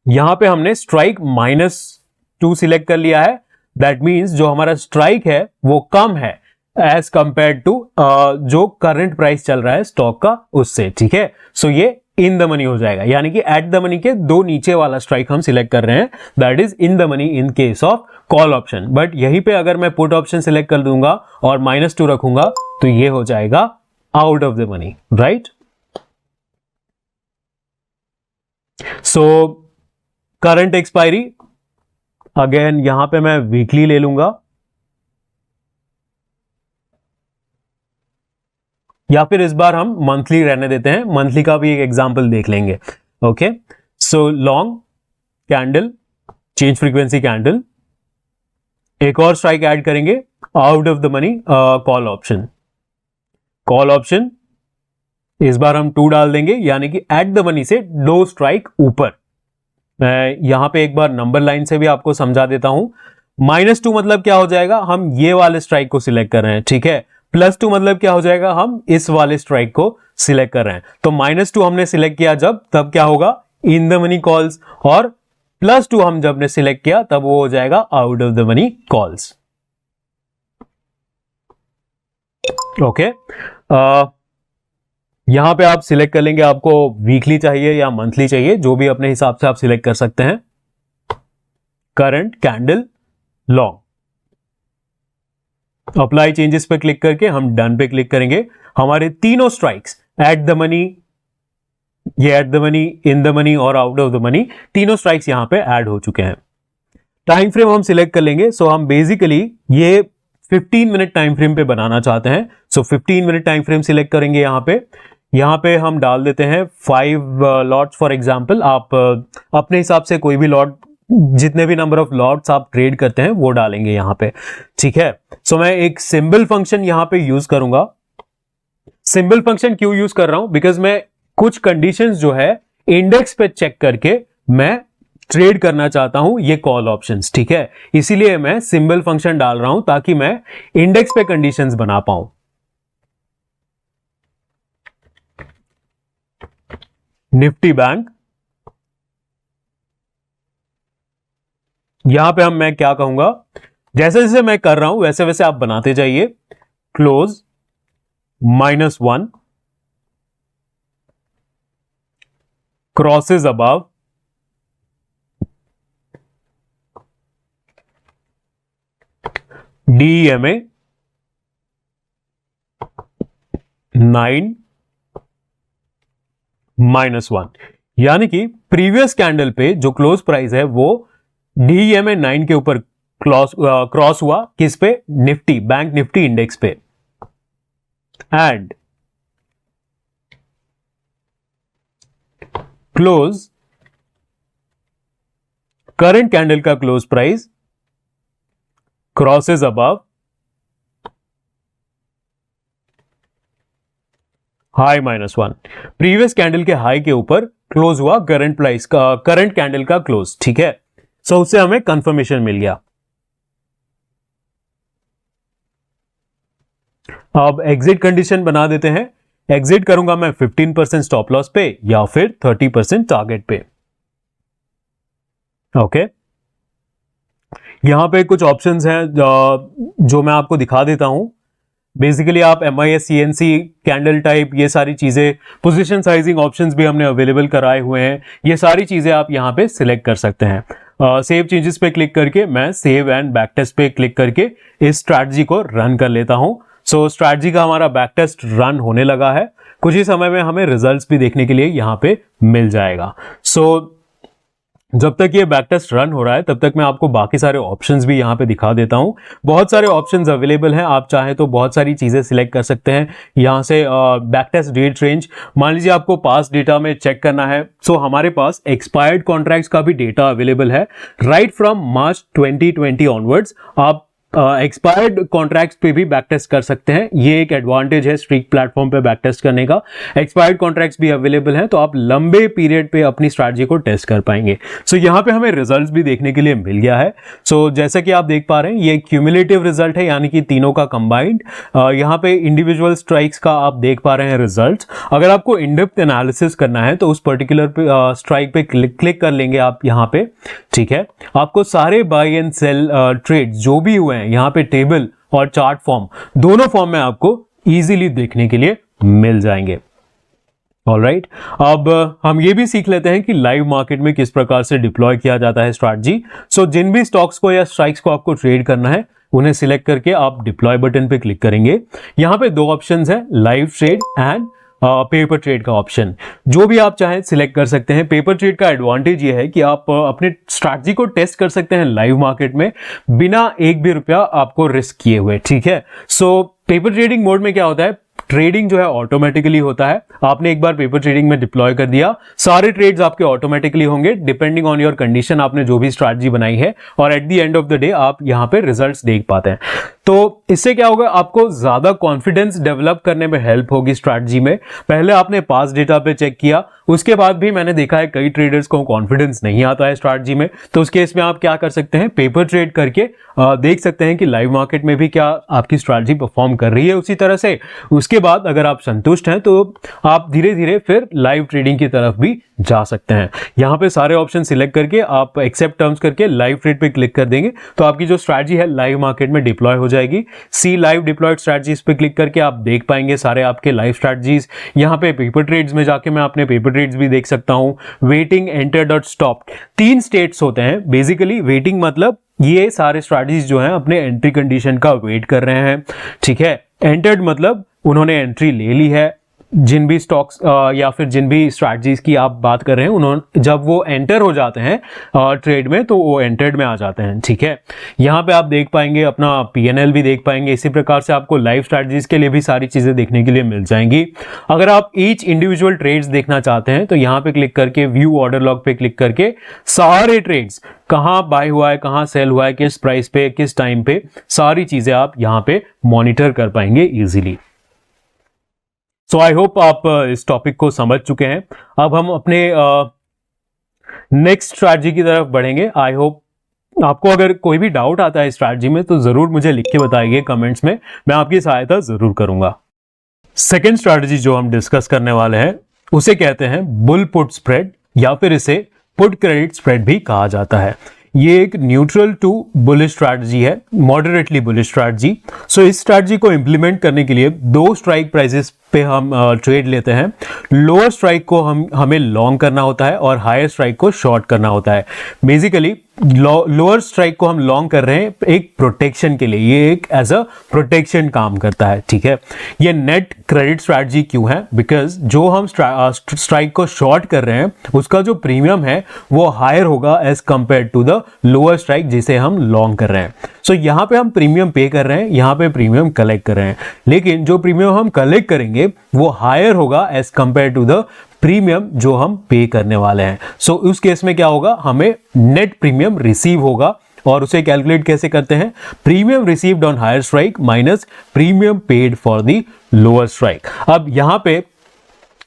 यहां पे हमने स्ट्राइक -2 सिलेक्ट कर लिया है। दैट मींस जो हमारा स्ट्राइक है वो कम है एज कंपेयर टू जो करंट प्राइस चल रहा है स्टॉक का उससे, ठीक है। सो ये इन द मनी हो जाएगा, यानी कि एट द मनी के 2 नीचे वाला स्ट्राइक हम सिलेक्ट कर रहे हैं, that is in the money in case of call option. But यहीं पे अगर मैं पुट ऑप्शन सिलेक्ट कर दूंगा और -2 रखूंगा तो ये हो जाएगा out of the money, right. So current expiry again यहां पे मैं वीकली ले लूंगा, या फिर इस बार हम मंथली रहने देते हैं, मंथली का भी एक एग्जांपल देख लेंगे, okay. So long candle, change frequency candle, एक और स्ट्राइक ऐड करेंगे out of the money call option. Call option इस बार हम 2 डाल देंगे, यानी कि एट द मनी से 2 स्ट्राइक ऊपर। मैं यहां पे एक बार नंबर लाइन से भी आपको समझा देता हूं। -2 मतलब क्या हो जाएगा, हम ये वाले स्ट्राइक को सिलेक्ट कर रहे हैं, ठीक है। +2 मतलब क्या हो जाएगा, हम इस वाले स्ट्राइक को सिलेक्ट कर रहे हैं। तो -2 हमने सिलेक्ट किया जब, तब क्या होगा, इन द मनी कॉल्स, और +2 हम जब ने सिलेक्ट किया तब वो हो जाएगा out of the money calls, okay. यहां पे आप सिलेक्ट कर लेंगे, आपको वीकली चाहिए या मंथली चाहिए, जो भी अपने हिसाब से आप सिलेक्ट कर सकते हैं। Current, candle, long, apply changes पे क्लिक करके हम डन पे क्लिक करेंगे। हमारे तीनों स्ट्राइक्स एट द मनी, ये eight the money, in the money और आउट ऑफ द मनी, तीनों स्ट्राइक्स यहां पे ऐड हो चुके हैं। टाइम फ्रेम हम सिलेक्ट कर लेंगे। सो हम बेसिकली ये 15 मिनट टाइम फ्रेम पे बनाना चाहते हैं। सो 15 मिनट टाइम फ्रेम सिलेक्ट करेंगे यहां पे हम डाल देते हैं 5 लॉट्स फॉर एग्जांपल। आप अपने हिसाब से कोई भी लॉट, जितने भी नंबर ऑफ लॉट्स आप ट्रेड करते हैं वो डालेंगे यहां पे, ठीक है। सो मैं एक सिंबल फंक्शन यहां पे यूज करूंगा। सिंबल फंक्शन क्यों यूज कर रहा हूं, बिकॉज मैं कुछ कंडीशंस जो है इंडेक्स पे चेक करके मैं ट्रेड करना चाहता हूं ये कॉल ऑप्शंस, ठीक है। इसीलिए मैं सिंबल फंक्शन डाल रहा हूं ताकि मैं इंडेक्स पे कंडीशंस बना पाऊं। निफ्टी बैंक, यहां पे मैं क्या कहूंगा, जैसे जैसे मैं कर रहा हूं वैसे वैसे आप बनाते जाइए। क्लोज -1, क्रॉसेस अबव, DEMA 9 -1, यानी कि प्रीवियस कैंडल पे जो क्लोज प्राइस है वो DEMA 9 के ऊपर क्रॉस हुआ, किस पे, निफ्टी, बैंक निफ्टी इंडेक्स पे। एंड क्लोज करंट कैंडल का close price crosses above high -1, previous candle के हाई के ऊपर क्लोज हुआ करंट प्राइस का, करंट कैंडल का क्लोज, ठीक है। सो उससे हमें कंफर्मेशन मिल गया। अब एग्जिट कंडीशन बना देते हैं। एग्जिट करूंगा मैं 15% स्टॉप लॉस पे या फिर 30% टारगेट पे। ओके, यहां पे कुछ ऑप्शंस हैं जो मैं आपको दिखा देता हूं। बेसिकली आप MIS CNC कैंडल टाइप, ये सारी चीजें, पोजीशन साइजिंग ऑप्शंस भी हमने अवेलेबल कराए हुए हैं। ये सारी चीजें आप यहां पे सिलेक्ट कर सकते हैं। सेव चेंजेस पे क्लिक करके मैं सेव एंड बैक टेस्ट पे क्लिक करके इस स्ट्रैटेजी को रन कर लेता हूं। सो स्ट्रैटेजी का हमारा बैक टेस्ट रन होने लगा है। कुछ ही समय में हमें रिजल्ट्स भी देखने के लिए यहां पे मिल जाएगा। सो जब तक ये बैक टेस्ट रन हो रहा है तब तक मैं आपको बाकी सारे ऑप्शंस भी यहाँ पे दिखा देता हूँ। बहुत सारे ऑप्शंस अवेलेबल हैं, आप चाहें तो बहुत सारी चीज़ें सिलेक्ट कर सकते हैं यहाँ से। बैक टेस्ट डेट रेंज, मान लीजिए आपको पास्ट डेटा में चेक करना है, सो हमारे पास एक्सपायर्ड कॉन्ट्रैक्ट्स का भी डेटा अवेलेबल है। राइट फ्रॉम मार्च 2020 ऑनवर्ड्स आप एक्सपायर्ड कॉन्ट्रैक्ट्स पे भी बैक टेस्ट कर सकते हैं। ये एक एडवांटेज है स्ट्रीक प्लेटफॉर्म पे बैक टेस्ट करने का। एक्सपायर्ड कॉन्ट्रैक्ट्स भी अवेलेबल हैं, तो आप लंबे पीरियड पे अपनी स्ट्रैटेजी को टेस्ट कर पाएंगे। सो यहाँ पे हमें रिजल्ट्स भी देखने के लिए मिल गया है। सो जैसा कि आप देख पा रहे हैं, ये क्यूमुलेटिव रिजल्ट है, यानी कि तीनों का कंबाइंड। यहाँ पे इंडिविजुअल स्ट्राइक्स का आप देख पा रहे हैं रिजल्ट। अगर आपको इनडेप्थ एनालिसिस करना है तो उस पर्टिकुलर स्ट्राइक पे क्लिक कर लेंगे आप यहाँ पे, ठीक है। आपको सारे बाय एंड सेल ट्रेड जो भी हुए हैं यहाँ पे टेबल और चार्ट फॉर्म, दोनों फॉर्म में आपको इजीली देखने के लिए मिल जाएंगे। ऑलराइट, अब हम ये भी सीख लेते हैं कि लाइव मार्केट में किस प्रकार से डिप्लॉय किया जाता है स्ट्रैटेजी। सो जिन भी स्टॉक्स को या स्ट्राइक्स को आपको ट्रेड करना है उन्हें सिलेक्ट करके आप डिप्लॉय बटन पे क्लिक करेंगे। यहाँ पे दो ऑप्शंस हैं, live trade and paper trade का ऑप्शन। जो भी आप चाहें सिलेक्ट कर सकते हैं। पेपर ट्रेड का एडवांटेज ये है कि आप अपने स्ट्रैटेजी को टेस्ट कर सकते हैं लाइव मार्केट में बिना एक भी रुपया आपको रिस्क किए हुए, ठीक है। सो पेपर ट्रेडिंग मोड में क्या होता है, ट्रेडिंग जो है ऑटोमेटिकली होता है। आपने एक बार पेपर ट्रेडिंग में डिप्लॉय कर दिया, सारे ट्रेड्स आपके ऑटोमेटिकली होंगे डिपेंडिंग ऑन योर कंडीशन, आपने जो भी स्ट्रैटेजी बनाई है, और at the end of the day आप यहां पे रिजल्ट्स देख पाते हैं। तो इससे क्या होगा, आपको ज्यादा कॉन्फिडेंस डेवलप करने में हेल्प होगी स्ट्रैटेजी में। पहले आपने पास डेटा पे चेक किया, उसके बाद भी मैंने देखा है कई ट्रेडर्स को कॉन्फिडेंस नहीं आता है स्ट्रैटेजी में, तो उस केस में आप क्या कर सकते हैं, पेपर ट्रेड करके देख सकते हैं कि लाइव मार्केट में भी क्या आपकी स्ट्रैटेजी परफॉर्म कर रही है उसी तरह से। उसके बाद अगर आप संतुष्ट हैं तो आप धीरे धीरे फिर लाइव ट्रेडिंग की तरफ भी जा सकते हैं। यहाँ पे सारे ऑप्शन सिलेक्ट करके आप एक्सेप्ट टर्म्स करके लाइव ट्रेड पे क्लिक कर देंगे तो आपकी जो स्ट्रैटेजी है लाइव मार्केट में डिप्लॉय हो जाएगी। सी लाइव डिप्लॉयड स्ट्रैटेजीज पे क्लिक करके आप देख पाएंगे सारे आपके लाइव स्ट्रैटेजीज। यहाँ पे पेपर ट्रेड्स में जाके मैं अपने पेपर ट्रेड्स भी देख सकता हूँ। वेटिंग, एंटर्ड और स्टॉप्ड, 3 स्टेट्स होते हैं बेसिकली। वेटिंग मतलब ये सारे स्ट्रैटेजीज जो हैं अपने एंट्री कंडीशन का वेट कर रहे हैं, ठीक है। एंटर्ड मतलब उन्होंने एंट्री ले ली है। जिन भी स्टॉक्स या फिर जिन भी स्ट्रैटेजीज की आप बात कर रहे हैं, उन्होंने जब वो एंटर हो जाते हैं ट्रेड में तो वो एंटर्ड में आ जाते हैं, ठीक है। यहाँ पे आप देख पाएंगे अपना PNL भी देख पाएंगे। इसी प्रकार से आपको लाइव स्ट्रैटेजीज के लिए भी सारी चीजें देखने के लिए मिल जाएंगी। अगर आप ईच इंडिविजुअल ट्रेड्स देखना चाहते हैं तो यहाँ पे क्लिक करके व्यू ऑर्डर लॉग पे क्लिक करके सारे ट्रेड्स कहाँ बाय हुआ है, कहाँ सेल हुआ है, किस प्राइस पे, किस टाइम पे, सारी चीजें आप यहाँ पे मॉनिटर कर पाएंगे इजीली। सो आई होप आप इस टॉपिक को समझ चुके हैं। अब हम अपने नेक्स्ट स्ट्रैटेजी की तरफ बढ़ेंगे। आई होप आपको अगर कोई भी डाउट आता है स्ट्रैटेजी में तो जरूर मुझे लिख के बताइए कमेंट्स में, मैं आपकी सहायता जरूर करूंगा। सेकेंड स्ट्रैटेजी जो हम डिस्कस करने वाले हैं उसे कहते हैं बुल पुट स्प्रेड, या फिर इसे पुट क्रेडिट स्प्रेड भी कहा जाता है। ये एक न्यूट्रल टू बुलिश स्ट्रैटेजी है, मॉडरेटली बुलिश स्ट्रैटेजी। सो इस स्ट्रैटेजी को इंप्लीमेंट करने के लिए 2 स्ट्राइक प्राइसेस पे हम ट्रेड लेते हैं। लोअर स्ट्राइक को हमें लॉन्ग करना होता है और हायर स्ट्राइक को शॉर्ट करना होता है। बेसिकली लोअर स्ट्राइक को हम लॉन्ग कर रहे हैं एक प्रोटेक्शन के लिए, ये एक एज अ प्रोटेक्शन काम करता है, ठीक है। ये नेट क्रेडिट स्ट्रैटेजी क्यों है, बिकॉज जो हम स्ट्राइक को शॉर्ट कर रहे हैं उसका जो प्रीमियम है वो हायर होगा as compare to the lower strike जिसे हम लॉन्ग कर रहे हैं। सो यहाँ पे हम प्रीमियम पे कर रहे हैं, यहाँ पे प्रीमियम कलेक्ट कर रहे हैं, लेकिन जो प्रीमियम हम कलेक्ट करेंगे वो हायर होगा as compare to the premium जो हम पे करने वाले हैं। सो उस केस में क्या होगा, हमें नेट प्रीमियम रिसीव होगा और उसे कैलकुलेट कैसे करते हैं, premium received on higher strike minus premium paid for the lower strike. अब यहां पे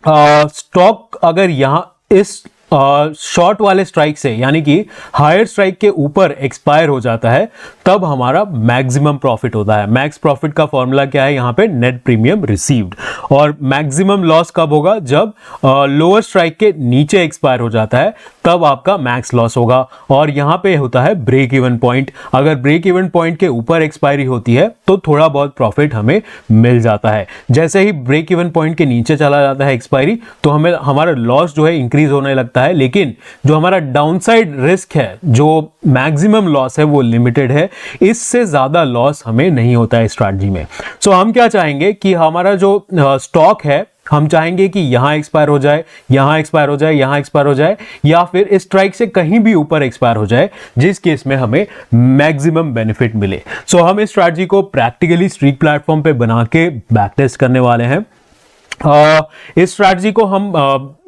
स्टॉक अगर यहां इस शॉर्ट वाले स्ट्राइक से यानी कि हायर स्ट्राइक के ऊपर एक्सपायर हो जाता है तब हमारा मैक्सिमम प्रॉफिट होता है। मैक्स प्रॉफिट का फॉर्मूला क्या है यहाँ पे, नेट प्रीमियम रिसीव्ड। और मैक्सिमम लॉस कब होगा, जब लोअर स्ट्राइक के नीचे एक्सपायर हो जाता है तब आपका मैक्स लॉस होगा। और यहाँ पे होता है ब्रेक इवन पॉइंट, अगर ब्रेक इवन पॉइंट के ऊपर एक्सपायरी होती है तो थोड़ा बहुत प्रॉफिट हमें मिल जाता है। जैसे ही ब्रेक इवन पॉइंट के नीचे चला जाता है एक्सपायरी तो हमें हमारा लॉस जो है इंक्रीज होने लगता है, लेकिन जो हमारा डाउनसाइड रिस्क है, जो मैक्सिमम लॉस है वो लिमिटेड है, इससे ज्यादा लॉस हमें नहीं होता है स्ट्रैटेजी में। सो हम क्या चाहेंगे कि हमारा जो स्टॉक है हम चाहेंगे कि यहां एक्सपायर हो जाए, यहां एक्सपायर हो जाए, यहां एक्सपायर हो जाए, या फिर इस स्ट्राइक से कहीं भी ऊपर एक्सपायर हो जाए, जिस केस में हमें मैक्सिमम बेनिफिट मिले। सो हम इस स्ट्रैटेजी को प्रैक्टिकली स्ट्रीक प्लेटफॉर्म पे बना के बैक टेस्ट करने वाले हैं। इस स्ट्रैटेजी को हम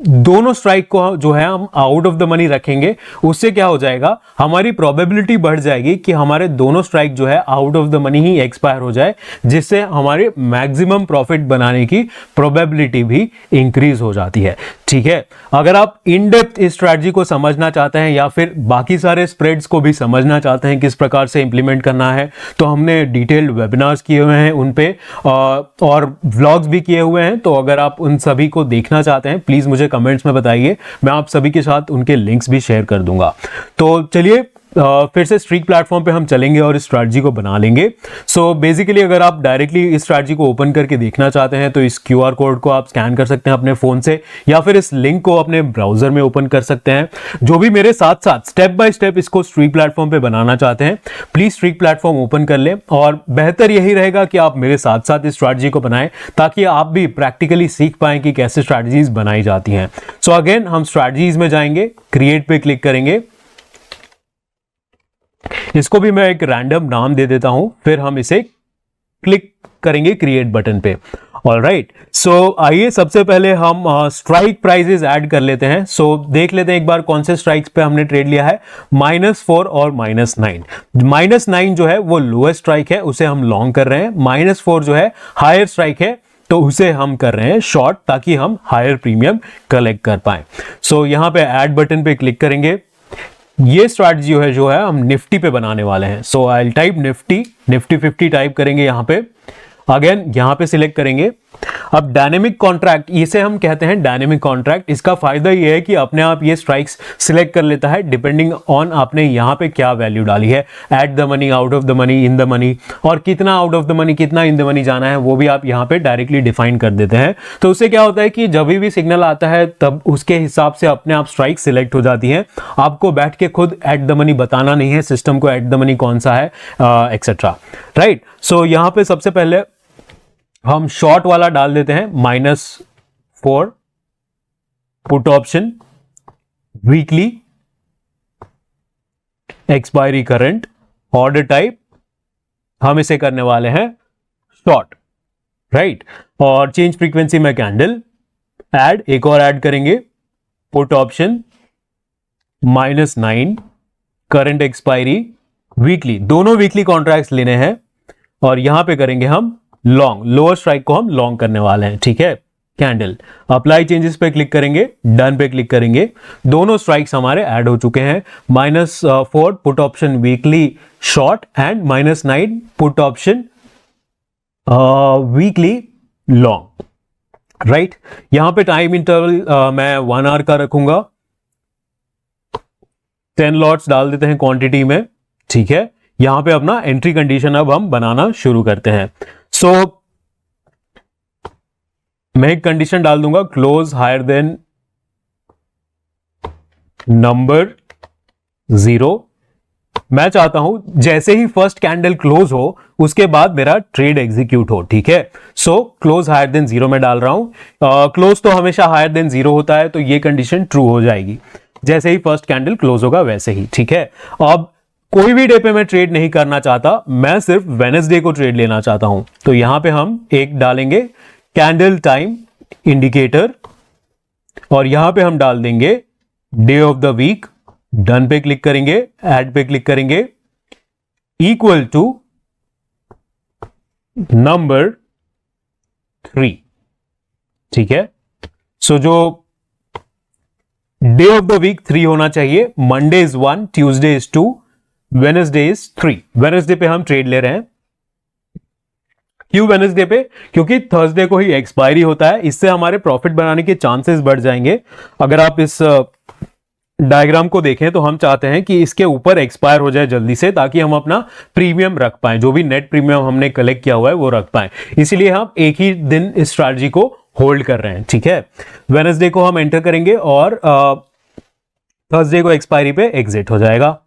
दोनों स्ट्राइक को जो है हम आउट ऑफ द मनी रखेंगे। उससे क्या हो जाएगा, हमारी प्रोबेबिलिटी बढ़ जाएगी कि हमारे दोनों स्ट्राइक जो है out of the money he expire हो जाए, जिससे हमारे मैक्सिमम प्रॉफिट बनाने की प्रोबेबिलिटी भी इंक्रीज हो जाती है। ठीक है, अगर आप इन डेप्थ इस स्ट्रैटेजी को समझना चाहते हैं या फिर बाकी सारे स्प्रेड्स को भी समझना चाहते हैं किस प्रकार से इंप्लीमेंट करना है, तो हमने डिटेल्ड वेबिनार्स किए हुए हैं उन पे और व्लॉग्स भी किए हुए हैं। तो अगर आप उन सभी को देखना चाहते हैं प्लीज मुझे कमेंट्स में बताइए, मैं आप सभी के साथ उनके लिंक्स भी शेयर कर दूंगा। तो चलिए फिर से स्ट्रीक प्लेटफॉर्म पे हम चलेंगे और इस स्ट्रैटेजी को बना लेंगे। सो बेसिकली अगर आप डायरेक्टली इस स्ट्रैटेजी को ओपन करके देखना चाहते हैं तो इस QR कोड को आप स्कैन कर सकते हैं अपने फोन से, या फिर इस लिंक को अपने ब्राउजर में ओपन कर सकते हैं। जो भी मेरे साथ साथ स्टेप बाय स्टेप इसको स्ट्रीक प्लेटफॉर्म पे बनाना चाहते हैं प्लीज स्ट्रीक प्लेटफॉर्म ओपन कर लें, और बेहतर यही रहेगा कि आप मेरे साथ साथ इस स्ट्रैटेजी को बनाएं ताकि आप भी प्रैक्टिकली सीख पाएं कि कैसे स्ट्रैटेजीज बनाई जाती हैं। सो अगेन हम स्ट्रैटेजीज में जाएंगे, क्रिएट पे क्लिक करेंगे, इसको भी मैं एक रैंडम नाम दे देता हूं, फिर हम इसे क्लिक करेंगे क्रिएट बटन पे। ऑलराइट, सो आइए सबसे पहले हम स्ट्राइक प्राइजेस ऐड कर लेते हैं। सो देख लेते हैं एक बार कौन से स्ट्राइक्स पे हमने ट्रेड लिया है, -4 और -9। -9 जो है वो लोएस्ट स्ट्राइक है, उसे हम लॉन्ग कर रहे हैं। -4 जो है हायर स्ट्राइक है तो उसे हम कर रहे हैं शॉर्ट, ताकि हम हायर प्रीमियम कलेक्ट कर पाए। सो यहां पे ऐड बटन पे क्लिक करेंगे। ये स्ट्रैटेजी जो है हम निफ्टी पे बनाने वाले हैं। सो आई टाइप निफ्टी 50 टाइप करेंगे यहां पे, अगेन यहां पे सिलेक्ट करेंगे। अब डायनेमिक कॉन्ट्रैक्ट, इसे हम कहते हैं डायनेमिक कॉन्ट्रैक्ट। इसका फायदा ये है कि अपने आप ये स्ट्राइक्स सिलेक्ट कर लेता है डिपेंडिंग ऑन आपने यहां पे क्या वैल्यू डाली है, eight the money, out of the money, in the money, और कितना आउट ऑफ द मनी कितना इन द मनी जाना है वो भी आप यहां पे डायरेक्टली डिफाइन कर देते हैं। तो उससे क्या होता है कि जब भी सिग्नल आता है तब उसके हिसाब से अपने आप स्ट्राइक सिलेक्ट हो जाती है, आपको बैठ के खुद एट द मनी बताना नहीं है सिस्टम को एट द मनी कौन सा है, एक्सेट्रा। राइट, सो यहां पे सबसे पहले हम शॉर्ट वाला डाल देते हैं, -4 put option, weekly, expiry current, order type, हम इसे करने वाले हैं शॉर्ट। राइट, और चेंज फ्रीक्वेंसी में कैंडल ऐड, एक और ऐड करेंगे, put option -9, current expiry, weekly, दोनों वीकली कॉन्ट्रैक्ट्स लेने हैं, और यहां पे करेंगे हम लॉन्ग, लोअर स्ट्राइक को हम लॉन्ग करने वाले हैं। ठीक है, कैंडल, अप्लाई चेंजेस पे क्लिक करेंगे, डन पे क्लिक करेंगे, दोनों स्ट्राइक्स हमारे ऐड हो चुके हैं। -4 put option weekly short and -9 put option weekly long. Right, यहां पे टाइम इंटरवल मैं 1 आवर का रखूंगा, 10 लॉट्स डाल देते हैं क्वांटिटी में। ठीक है, यहां पे अपना एंट्री कंडीशन अब हम बनाना शुरू करते हैं। सो मैं एक कंडीशन डाल दूंगा, क्लोज हायर देन नंबर 0। मैं चाहता हूं जैसे ही फर्स्ट कैंडल क्लोज हो उसके बाद मेरा ट्रेड एग्जीक्यूट हो। ठीक है, सो क्लोज हायर देन 0 में डाल रहा हूं। क्लोज तो हमेशा हायर देन 0 होता है, तो ये कंडीशन ट्रू हो जाएगी जैसे ही फर्स्ट कैंडल क्लोज होगा वैसे ही। ठीक है, अब कोई भी डे पे मैं ट्रेड नहीं करना चाहता, मैं सिर्फ वेडनेसडे को ट्रेड लेना चाहता हूं, तो यहां पे हम एक डालेंगे कैंडल टाइम इंडिकेटर, और यहां पे हम डाल देंगे day of the week, done पे क्लिक करेंगे, ऐड पे क्लिक करेंगे, इक्वल टू नंबर 3। ठीक है, सो जो डे ऑफ द वीक 3 होना चाहिए, Monday is 1, Tuesday is 2, Wednesday is 3। Wednesday पे हम ट्रेड ले रहे हैं। क्यों वेडनेसडे पे? क्योंकि थर्सडे को ही एक्सपायरी होता है, इससे हमारे प्रॉफिट बनाने के चांसेस बढ़ जाएंगे। अगर आप इस डायग्राम को देखें तो हम चाहते हैं कि इसके ऊपर एक्सपायर हो जाए जल्दी से, ताकि हम अपना प्रीमियम रख पाएं, जो भी नेट प्रीमियम हमने कलेक्ट किया हुआ है वो रख पाएं। इसीलिए हम एक ही दिन इस स्ट्रैटेजी को होल्ड कर रहे हैं। ठीक है, वेडनेसडे को हम एंटर करेंगे और थर्सडे को एक्सपायरी पे एग्जिट हो जाएगा।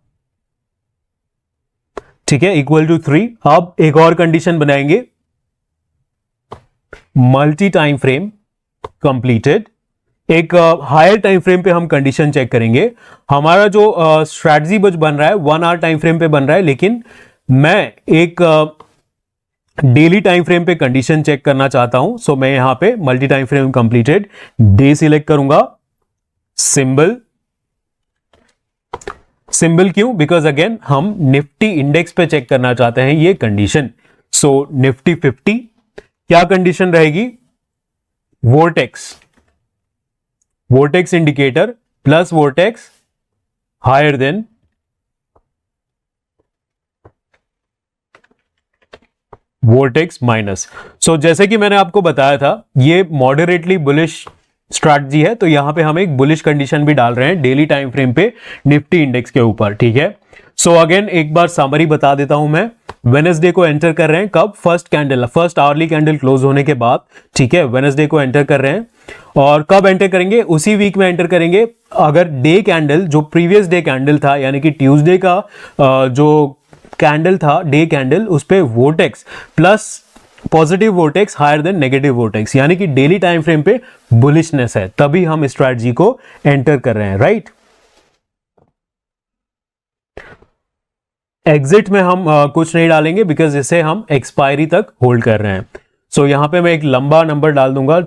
ठीक है, इक्वल टू 3। अब एक और कंडीशन बनाएंगे, मल्टी टाइम फ्रेम कंप्लीटेड। एक हायर टाइम फ्रेम पे हम कंडीशन चेक करेंगे। हमारा जो स्ट्रैटेजी बन रहा है 1 आवर टाइम फ्रेम पे बन रहा है, लेकिन मैं एक डेली टाइम फ्रेम पे कंडीशन चेक करना चाहता हूं। सो मैं यहां पे multi time frame completed, day select करूंगा, सिंबल क्यों? बिकॉज अगेन हम निफ्टी इंडेक्स पे चेक करना चाहते हैं ये कंडीशन। सो निफ्टी 50 क्या कंडीशन रहेगी? Vortex indicator plus vortex higher than vortex minus. So जैसे कि मैंने आपको बताया था, ये मॉडरेटली बुलिश स्ट्रैटेजी है, तो यहां पे हम एक बुलिश कंडीशन भी डाल रहे हैं डेली टाइम फ्रेम पे निफ्टी इंडेक्स के ऊपर। ठीक है, सो अगेन एक बार समरी बता देता हूं मैं। वेडनेसडे को एंटर कर रहे हैं, कब? फर्स्ट आवरली कैंडल क्लोज होने के बाद। ठीक है, वेडनेसडे को एंटर कर रहे हैं, और कब एंटर करेंगे? उसी वीक में एंटर करेंगे। अगर डे कैंडल जो प्रीवियस डे कैंडल था, यानी कि ट्यूसडे का जो कैंडल था, डे कैंडल, उस पे vortex plus positive vortex higher than negative vortex, यानी कि डेली टाइम फ्रेम पे बुलिशनेस है, तभी हम स्ट्रैटेजी को एंटर कर रहे हैं। राइट, एग्जिट में हम कुछ नहीं डालेंगे, बिकॉज इसे हम एक्सपायरी तक होल्ड कर रहे हैं। सो यहां पे मैं एक लंबा नंबर डाल दूंगा,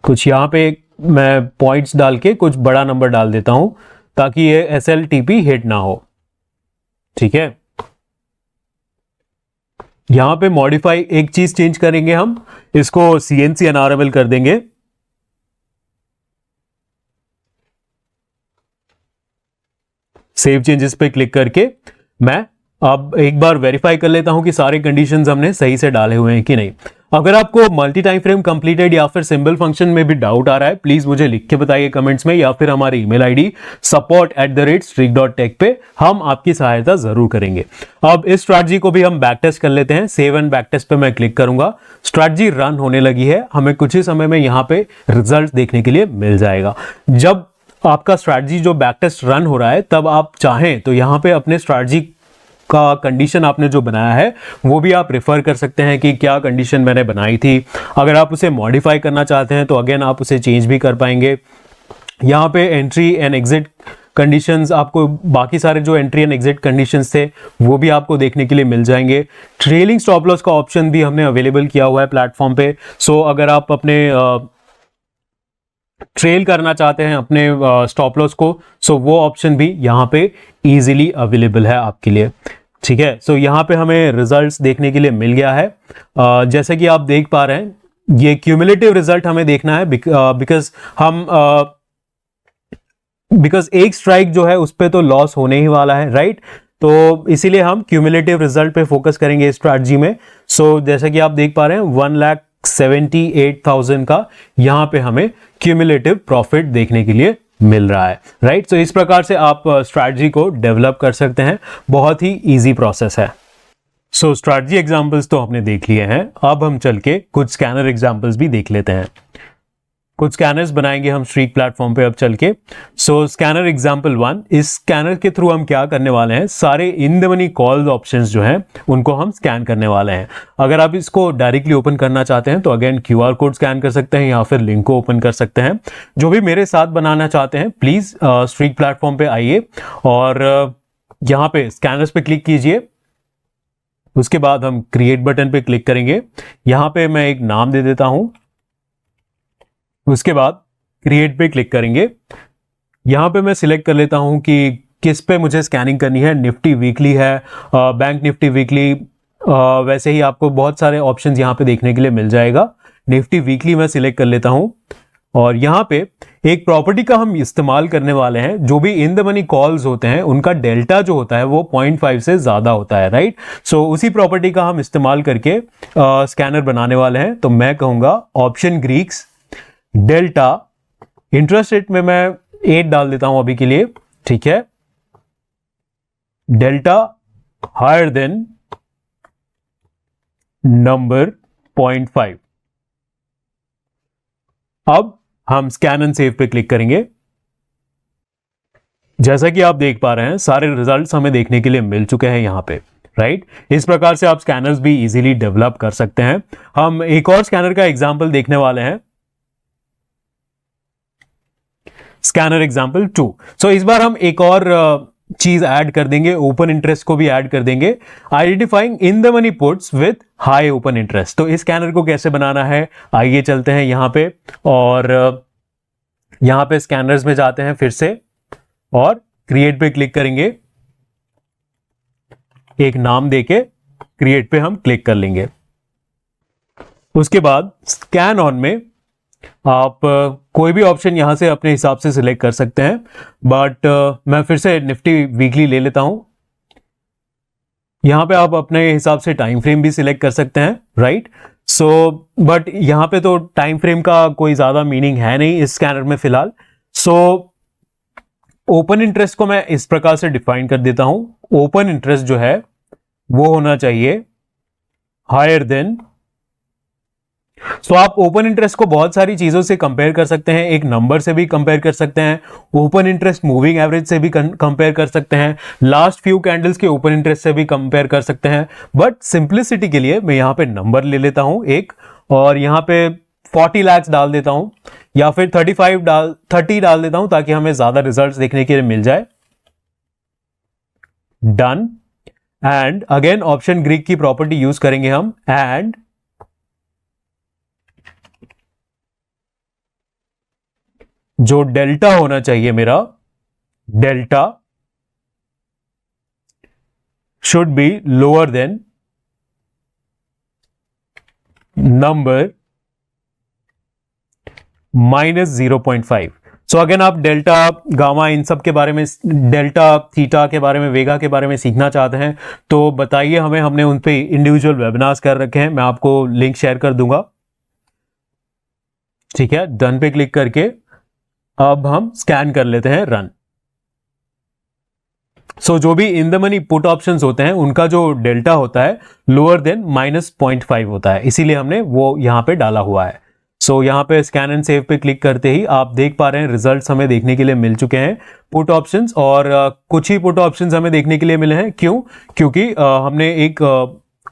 कुछ यहां पे मैं पॉइंट्स डाल के कुछ बड़ा नंबर डाल देता हूं, ताकि ये SLTP हिट ना हो। ठीक है, यहां पे मॉडिफाई एक चीज चेंज करेंगे, हम इसको CNC NRML कर देंगे। सेव चेंजेस पे क्लिक करके मैं अब एक बार वेरीफाई कर लेता हूं कि सारे कंडीशंस हमने सही से डाले हुए हैं कि नहीं। अगर आपको मल्टी टाइम फ्रेम कंप्लीटेड या फिर सिंबल फंक्शन में भी डाउट आ रहा है, प्लीज मुझे लिख के बताइए कमेंट्स में, या फिर हमारी ईमेल आईडी support@streak.tech पे हम आपकी सहायता जरूर करेंगे। अब इस स्ट्रैटेजी को भी हम बैक टेस्ट कर लेते हैं। सेव एंड बैक टेस्ट पे मैं क्लिक करूंगा, स्ट्रैटेजी रन होने लगी है, हमें कुछ ही समय में यहाँ पे रिजल्ट देखने के लिए मिल जाएगा। जब आपका स्ट्रैटेजी जो बैक टेस्ट रन हो रहा है, तब आप चाहें तो यहाँ पे अपने स्ट्रैटेजी का कंडीशन आपने जो बनाया है वो भी आप रेफर कर सकते हैं कि क्या कंडीशन मैंने बनाई थी। अगर आप उसे मॉडिफाई करना चाहते हैं तो अगेन आप उसे चेंज भी कर पाएंगे। यहाँ पे एंट्री एंड एग्जिट कंडीशंस, आपको बाकी सारे जो एंट्री एंड एग्जिट कंडीशंस थे वो भी आपको देखने के लिए मिल जाएंगे। ट्रेलिंग स्टॉप लॉस का ऑप्शन भी हमने अवेलेबल किया हुआ है प्लेटफॉर्म पे। सो अगर आप अपने ट्रेल करना चाहते हैं अपने स्टॉप लॉस को, सो वो ऑप्शन भी यहाँ पे इजीली अवेलेबल है आपके लिए। ठीक है, सो यहाँ पे हमें रिजल्ट्स देखने के लिए मिल गया है। जैसे कि आप देख पा रहे हैं, ये क्यूमुलेटिव रिजल्ट हमें देखना है, बिकॉज एक स्ट्राइक जो है उस पर तो लॉस होने ही वाला है। राइट, तो इसीलिए हम क्यूमुलेटिव रिजल्ट पे फोकस करेंगे इस स्ट्रैटेजी में। सो जैसे कि आप देख पा रहे हैं 1,78,000 का यहाँ पे हमें क्यूमुलेटिव प्रॉफिट देखने के लिए मिल रहा है। राइट, तो इस प्रकार से आप स्ट्रैटेजी को डेवलप कर सकते हैं, बहुत ही इजी प्रोसेस है। सो स्ट्रैटेजी एग्जांपल्स तो हमने देख लिए हैं, अब हम चल के कुछ स्कैनर एग्जांपल्स भी देख लेते हैं। कुछ स्कैनर्स बनाएंगे हम स्ट्रीक प्लेटफॉर्म पे अब चल के। सो स्कैनर एग्जांपल 1, इस स्कैनर के थ्रू हम क्या करने वाले हैं, सारे इन द मनी कॉल्स ऑप्शंस जो हैं उनको हम स्कैन करने वाले हैं। अगर आप इसको डायरेक्टली ओपन करना चाहते हैं तो अगेन QR कोड स्कैन कर सकते हैं या फिर लिंक को ओपन कर सकते हैं। जो भी मेरे साथ बनाना चाहते हैं प्लीज स्ट्रीक प्लेटफॉर्म पे आइए और यहाँ पे स्कैनर्स पे क्लिक कीजिए। उसके बाद हम क्रिएट बटन पे क्लिक करेंगे। यहाँ पे मैं एक नाम दे देता हूँ उसके बाद क्रिएट पे क्लिक करेंगे। यहाँ पे मैं सिलेक्ट कर लेता हूँ कि किस पे मुझे स्कैनिंग करनी है, निफ्टी वीकली है, बैंक निफ्टी वीकली, वैसे ही आपको बहुत सारे ऑप्शंस यहाँ पे देखने के लिए मिल जाएगा। निफ्टी वीकली मैं सिलेक्ट कर लेता हूँ और यहाँ पे एक प्रॉपर्टी का हम इस्तेमाल करने वाले हैं। जो भी इन द मनी कॉल्स होते हैं उनका डेल्टा जो होता है वो 0.5 से ज़्यादा होता है, राइट। सो उसी प्रॉपर्टी का हम इस्तेमाल करके स्कैनर बनाने वाले हैं। तो मैं कहूँगा option Greeks delta, interest rate में मैं 8 डाल देता हूँ अभी के लिए, ठीक है। Delta higher than number 0.5। अब हम स्कैन एंड सेव पे क्लिक करेंगे। जैसा कि आप देख पा रहे हैं सारे रिजल्ट्स हमें देखने के लिए मिल चुके हैं यहाँ पे, राइट। इस प्रकार से आप स्कैनर्स भी इजीली डेवलप कर सकते हैं। हम एक और स्कैनर का एग्जांपल देखने वाले हैं, स्कैनर एग्जांपल 2। सो इस बार हम एक और चीज ऐड कर देंगे, ओपन इंटरेस्ट को भी ऐड कर देंगे। Identifying in the money puts with high open interest. तो इस स्कैनर को कैसे बनाना है, आइए चलते हैं यहां पे और यहां पे स्कैनर्स में जाते हैं फिर से और क्रिएट पे क्लिक करेंगे। एक नाम देके क्रिएट पे हम क्लिक कर लेंगे। उसके बाद स्कैन ऑन में आप कोई भी ऑप्शन यहां से अपने हिसाब से सिलेक्ट कर सकते हैं, बट मैं फिर से निफ्टी वीकली ले लेता हूं। यहां पे आप अपने हिसाब से टाइम फ्रेम भी सिलेक्ट कर सकते हैं, राइट। सो बट यहां पे तो टाइम फ्रेम का कोई ज्यादा मीनिंग है नहीं इस स्कैनर में फिलहाल। सो ओपन इंटरेस्ट को मैं इस प्रकार से डिफाइन कर देता हूं। ओपन इंटरेस्ट जो है वो होना चाहिए हायर देन। सो आप ओपन इंटरेस्ट को बहुत सारी चीजों से कंपेयर कर सकते हैं, एक नंबर से भी कंपेयर कर सकते हैं, ओपन इंटरेस्ट मूविंग एवरेज से भी कंपेयर कर सकते हैं, लास्ट फ्यू कैंडल्स के ओपन इंटरेस्ट से भी कंपेयर कर सकते हैं। बट सिंप्लिसिटी के लिए मैं यहां पे नंबर ले लेता हूं एक, और यहां पे 40 लाख डाल देता हूं या फिर 30 डाल देता हूं ताकि हमें ज्यादा रिजल्ट्स देखने के लिए मिल जाए। Done. And again option Greek की प्रॉपर्टी यूज करेंगे हम, एंड जो डेल्टा होना चाहिए मेरा, delta should be lower than number -0.5। So again आप डेल्टा गामा इन सब के बारे में, डेल्टा थीटा के बारे में, वेगा के बारे में सीखना चाहते हैं तो बताइए हमें, हमने उन पे इंडिविजुअल वेबिनार्स कर रखे हैं, मैं आपको लिंक शेयर कर दूंगा, ठीक है। डन पे क्लिक करके अब हम स्कैन कर लेते हैं रन। सो जो भी इन द मनी पुट ऑप्शंस होते हैं उनका जो डेल्टा होता है लोअर देन -0.5 होता है, इसीलिए हमने वो यहां पे डाला हुआ है। सो यहां पे स्कैन एंड सेव पे क्लिक करते ही आप देख पा रहे हैं रिजल्ट्स हमें देखने के लिए मिल चुके हैं पुट ऑप्शंस, और कुछ ही पुट ऑप्शंस हमें देखने के लिए मिले हैं। क्यों? क्योंकि हमने एक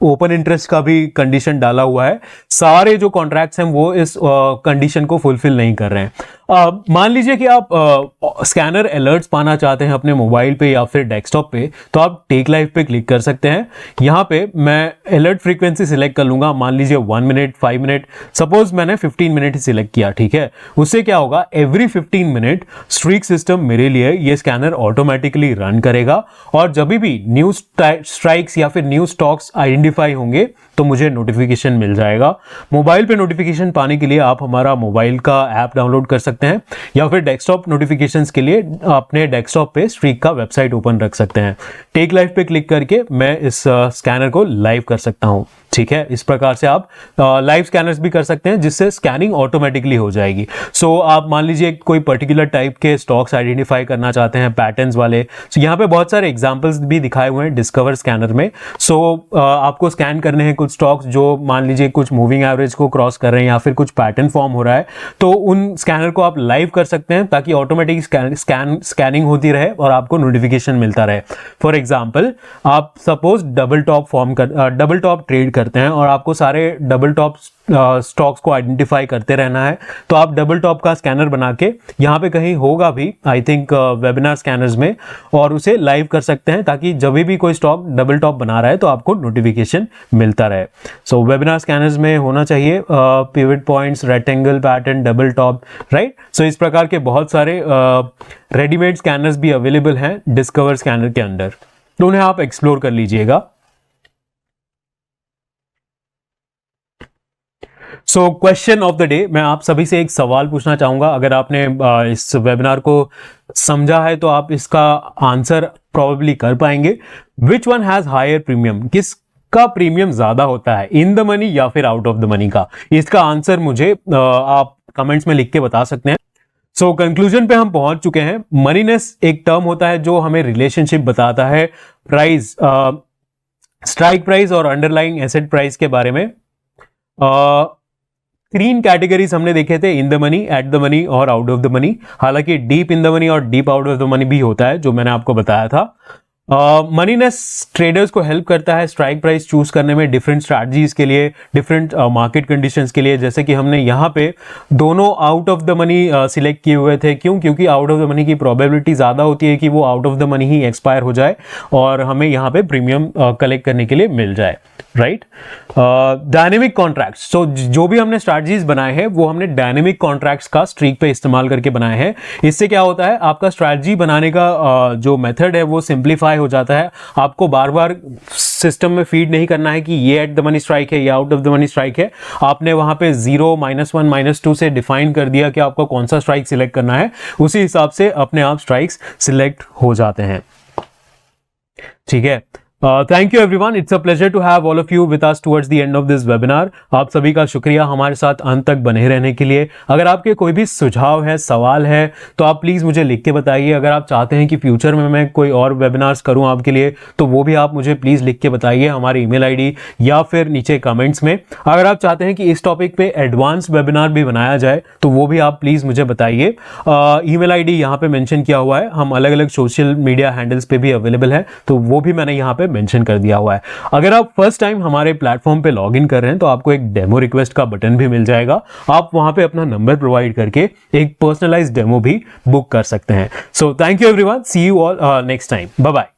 ओपन इंटरेस्ट का भी कंडीशन डाला हुआ है। सारे जो कॉन्ट्रैक्ट्स हैं वो इस कंडीशन को फुलफिल नहीं कर रहे हैं। मान लीजिए कि आप स्कैनर अलर्ट्स पाना चाहते हैं अपने मोबाइल पे या फिर डेस्कटॉप पे, तो आप टेक लाइव पे क्लिक कर सकते हैं। यहाँ पे मैं अलर्ट फ्रीक्वेंसी सिलेक्ट कर लूंगा, मान लीजिए 1 मिनट, 5 मिनट, सपोज मैंने 15 मिनट ही सिलेक्ट किया, ठीक है। उससे क्या होगा, एवरी 15 मिनट स्ट्रीक सिस्टम मेरे लिए ये स्कैनर ऑटोमेटिकली रन करेगा, और जब भी न्यू स्ट्राइक्स या फिर न्यू स्टॉक्स आइडेंटिफाई होंगे तो मुझे नोटिफिकेशन मिल जाएगा। मोबाइल पे नोटिफिकेशन पाने के लिए आप हमारा मोबाइल का ऐप डाउनलोड कर सकते हैं, या फिर डेस्कटॉप नोटिफिकेशंस के लिए अपने डेस्कटॉप पे स्ट्रीक का वेबसाइट ओपन रख सकते हैं। टेक लाइव पे क्लिक करके मैं इस स्कैनर को लाइव कर सकता हूं, ठीक है। इस प्रकार से आप लाइव स्कैनर्स भी कर सकते हैं जिससे स्कैनिंग ऑटोमेटिकली हो जाएगी। सो आप मान लीजिए कोई पर्टिकुलर टाइप के स्टॉक्स आइडेंटिफाई करना चाहते हैं, पैटर्न्स वाले, सो यहाँ पे बहुत सारे एग्जांपल्स भी दिखाए हुए हैं डिस्कवर स्कैनर में। सो आपको स्कैन करने हैं कुछ स्टॉक्स जो मान लीजिए कुछ मूविंग एवरेज को क्रॉस कर रहे हैं या फिर कुछ पैटर्न फॉर्म हो रहा है, तो उन स्कैनर को आप लाइव कर सकते हैं ताकि ऑटोमेटिक स्कैनिंग होती रहे और आपको नोटिफिकेशन मिलता रहे। फॉर एग्जाम्पल आप सपोज डबल टॉप ट्रेड करते हैं और आपको सारे डबल टॉप स्टॉक्स को आइडेंटिफाई करते रहना है, तो आप डबल टॉप का स्कैनर बना के यहाँ पे कहीं होगा भी आई थिंक वेबिनार स्कैनर्स में, और उसे लाइव कर सकते हैं ताकि जब भी कोई स्टॉक डबल टॉप बना रहा है तो आपको नोटिफिकेशन मिलता रहे। सो वेबिनार स्कैनर्स में होना चाहिए pivot points, rectangle pattern, double top, right. So इस प्रकार के बहुत सारे रेडीमेड स्कैनर्स भी अवेलेबल हैं डिस्कवर स्कैनर के अंदर, तो उन्हें आप एक्सप्लोर कर लीजिएगा। So question of the day, मैं आप सभी से एक सवाल पूछना चाहूंगा। अगर आपने इस वेबिनार को समझा है तो आप इसका आंसर प्रोबेबली कर पाएंगे। Which one has higher premium, किसका प्रीमियम ज्यादा होता है, इन द मनी या फिर आउट ऑफ द मनी का? इसका आंसर मुझे आप कमेंट्स में लिख के बता सकते हैं। सो कंक्लूजन पे हम पहुंच चुके हैं। मनीनेस एक टर्म होता है जो हमें रिलेशनशिप बताता है प्राइस, स्ट्राइक प्राइस और अंडरलाइंग एसेट प्राइस के बारे में। 3 कैटेगरीज हमने देखे थे, इन the money, at the money और आउट ऑफ द मनी। हालांकि डीप इन द मनी और deep out of the money भी होता है जो मैंने आपको बताया था। मनीनेस ट्रेडर्स को हेल्प करता है स्ट्राइक प्राइस चूज करने में, डिफरेंट स्ट्रैटेजीज के लिए, डिफरेंट मार्केट कंडीशंस के लिए। जैसे कि हमने यहाँ पे दोनों out of the money select किए हुए थे। क्यों? क्योंकि आउट ऑफ द मनी की प्रोबेबिलिटी ज़्यादा होती है कि वो out of the money he expire हो जाए और हमें यहाँ पे प्रीमियम कलेक्ट करने के लिए मिल जाए, राइट। डायनेमिक कॉन्ट्रैक्ट्स, तो जो भी हमने स्ट्रैटेजीज बनाए हैं वो हमने डायनेमिक कॉन्ट्रैक्ट्स का स्ट्रीक पे इस्तेमाल करके बनाए हैं। इससे क्या होता है, आपका स्ट्रैटेजी बनाने का जो मेथड है वो सिंप्लीफाई हो जाता है। आपको बार बार सिस्टम में फीड नहीं करना है कि ये एट द मनी स्ट्राइक है, ये out of the money strike है। आपने वहां पे 0, -1, -2 से डिफाइन कर दिया कि आपको कौन सा स्ट्राइक सिलेक्ट करना है, उसी हिसाब से अपने आप स्ट्राइक्स सिलेक्ट हो जाते हैं, ठीक है। Thank you everyone, it's a pleasure to have all of you with us towards the end of this webinar. आप सभी का शुक्रिया हमारे साथ अंत तक बने रहने के लिए। अगर आपके कोई भी सुझाव है, सवाल है, तो आप प्लीज़ मुझे लिख के बताइए। अगर आप चाहते हैं कि फ्यूचर में मैं कोई और वेबिनार्स करूं आपके लिए, तो वो भी आप मुझे प्लीज़ लिख के बताइए हमारी ईमेल आईडी या फिर नीचे कमेंट्स में। अगर आप चाहते हैं कि इस टॉपिक पे एडवांस वेबिनार भी बनाया जाए तो वो भी आप प्लीज़ मुझे बताइए। ईमेल आईडी यहाँ पे मेंशन किया हुआ है, हम अलग अलग सोशल मीडिया हैंडल्स पे भी अवेलेबल है, तो वो भी मैंने यहाँ पे मेंशन कर दिया हुआ है। अगर आप फर्स्ट टाइम हमारे प्लेटफॉर्म पे लॉगिन कर रहे हैं तो आपको एक डेमो रिक्वेस्ट का बटन भी मिल जाएगा। आप वहां पे अपना नंबर प्रोवाइड करके एक पर्सनलाइज्ड डेमो भी बुक कर सकते हैं। So thank you everyone, see you all next time, bye bye.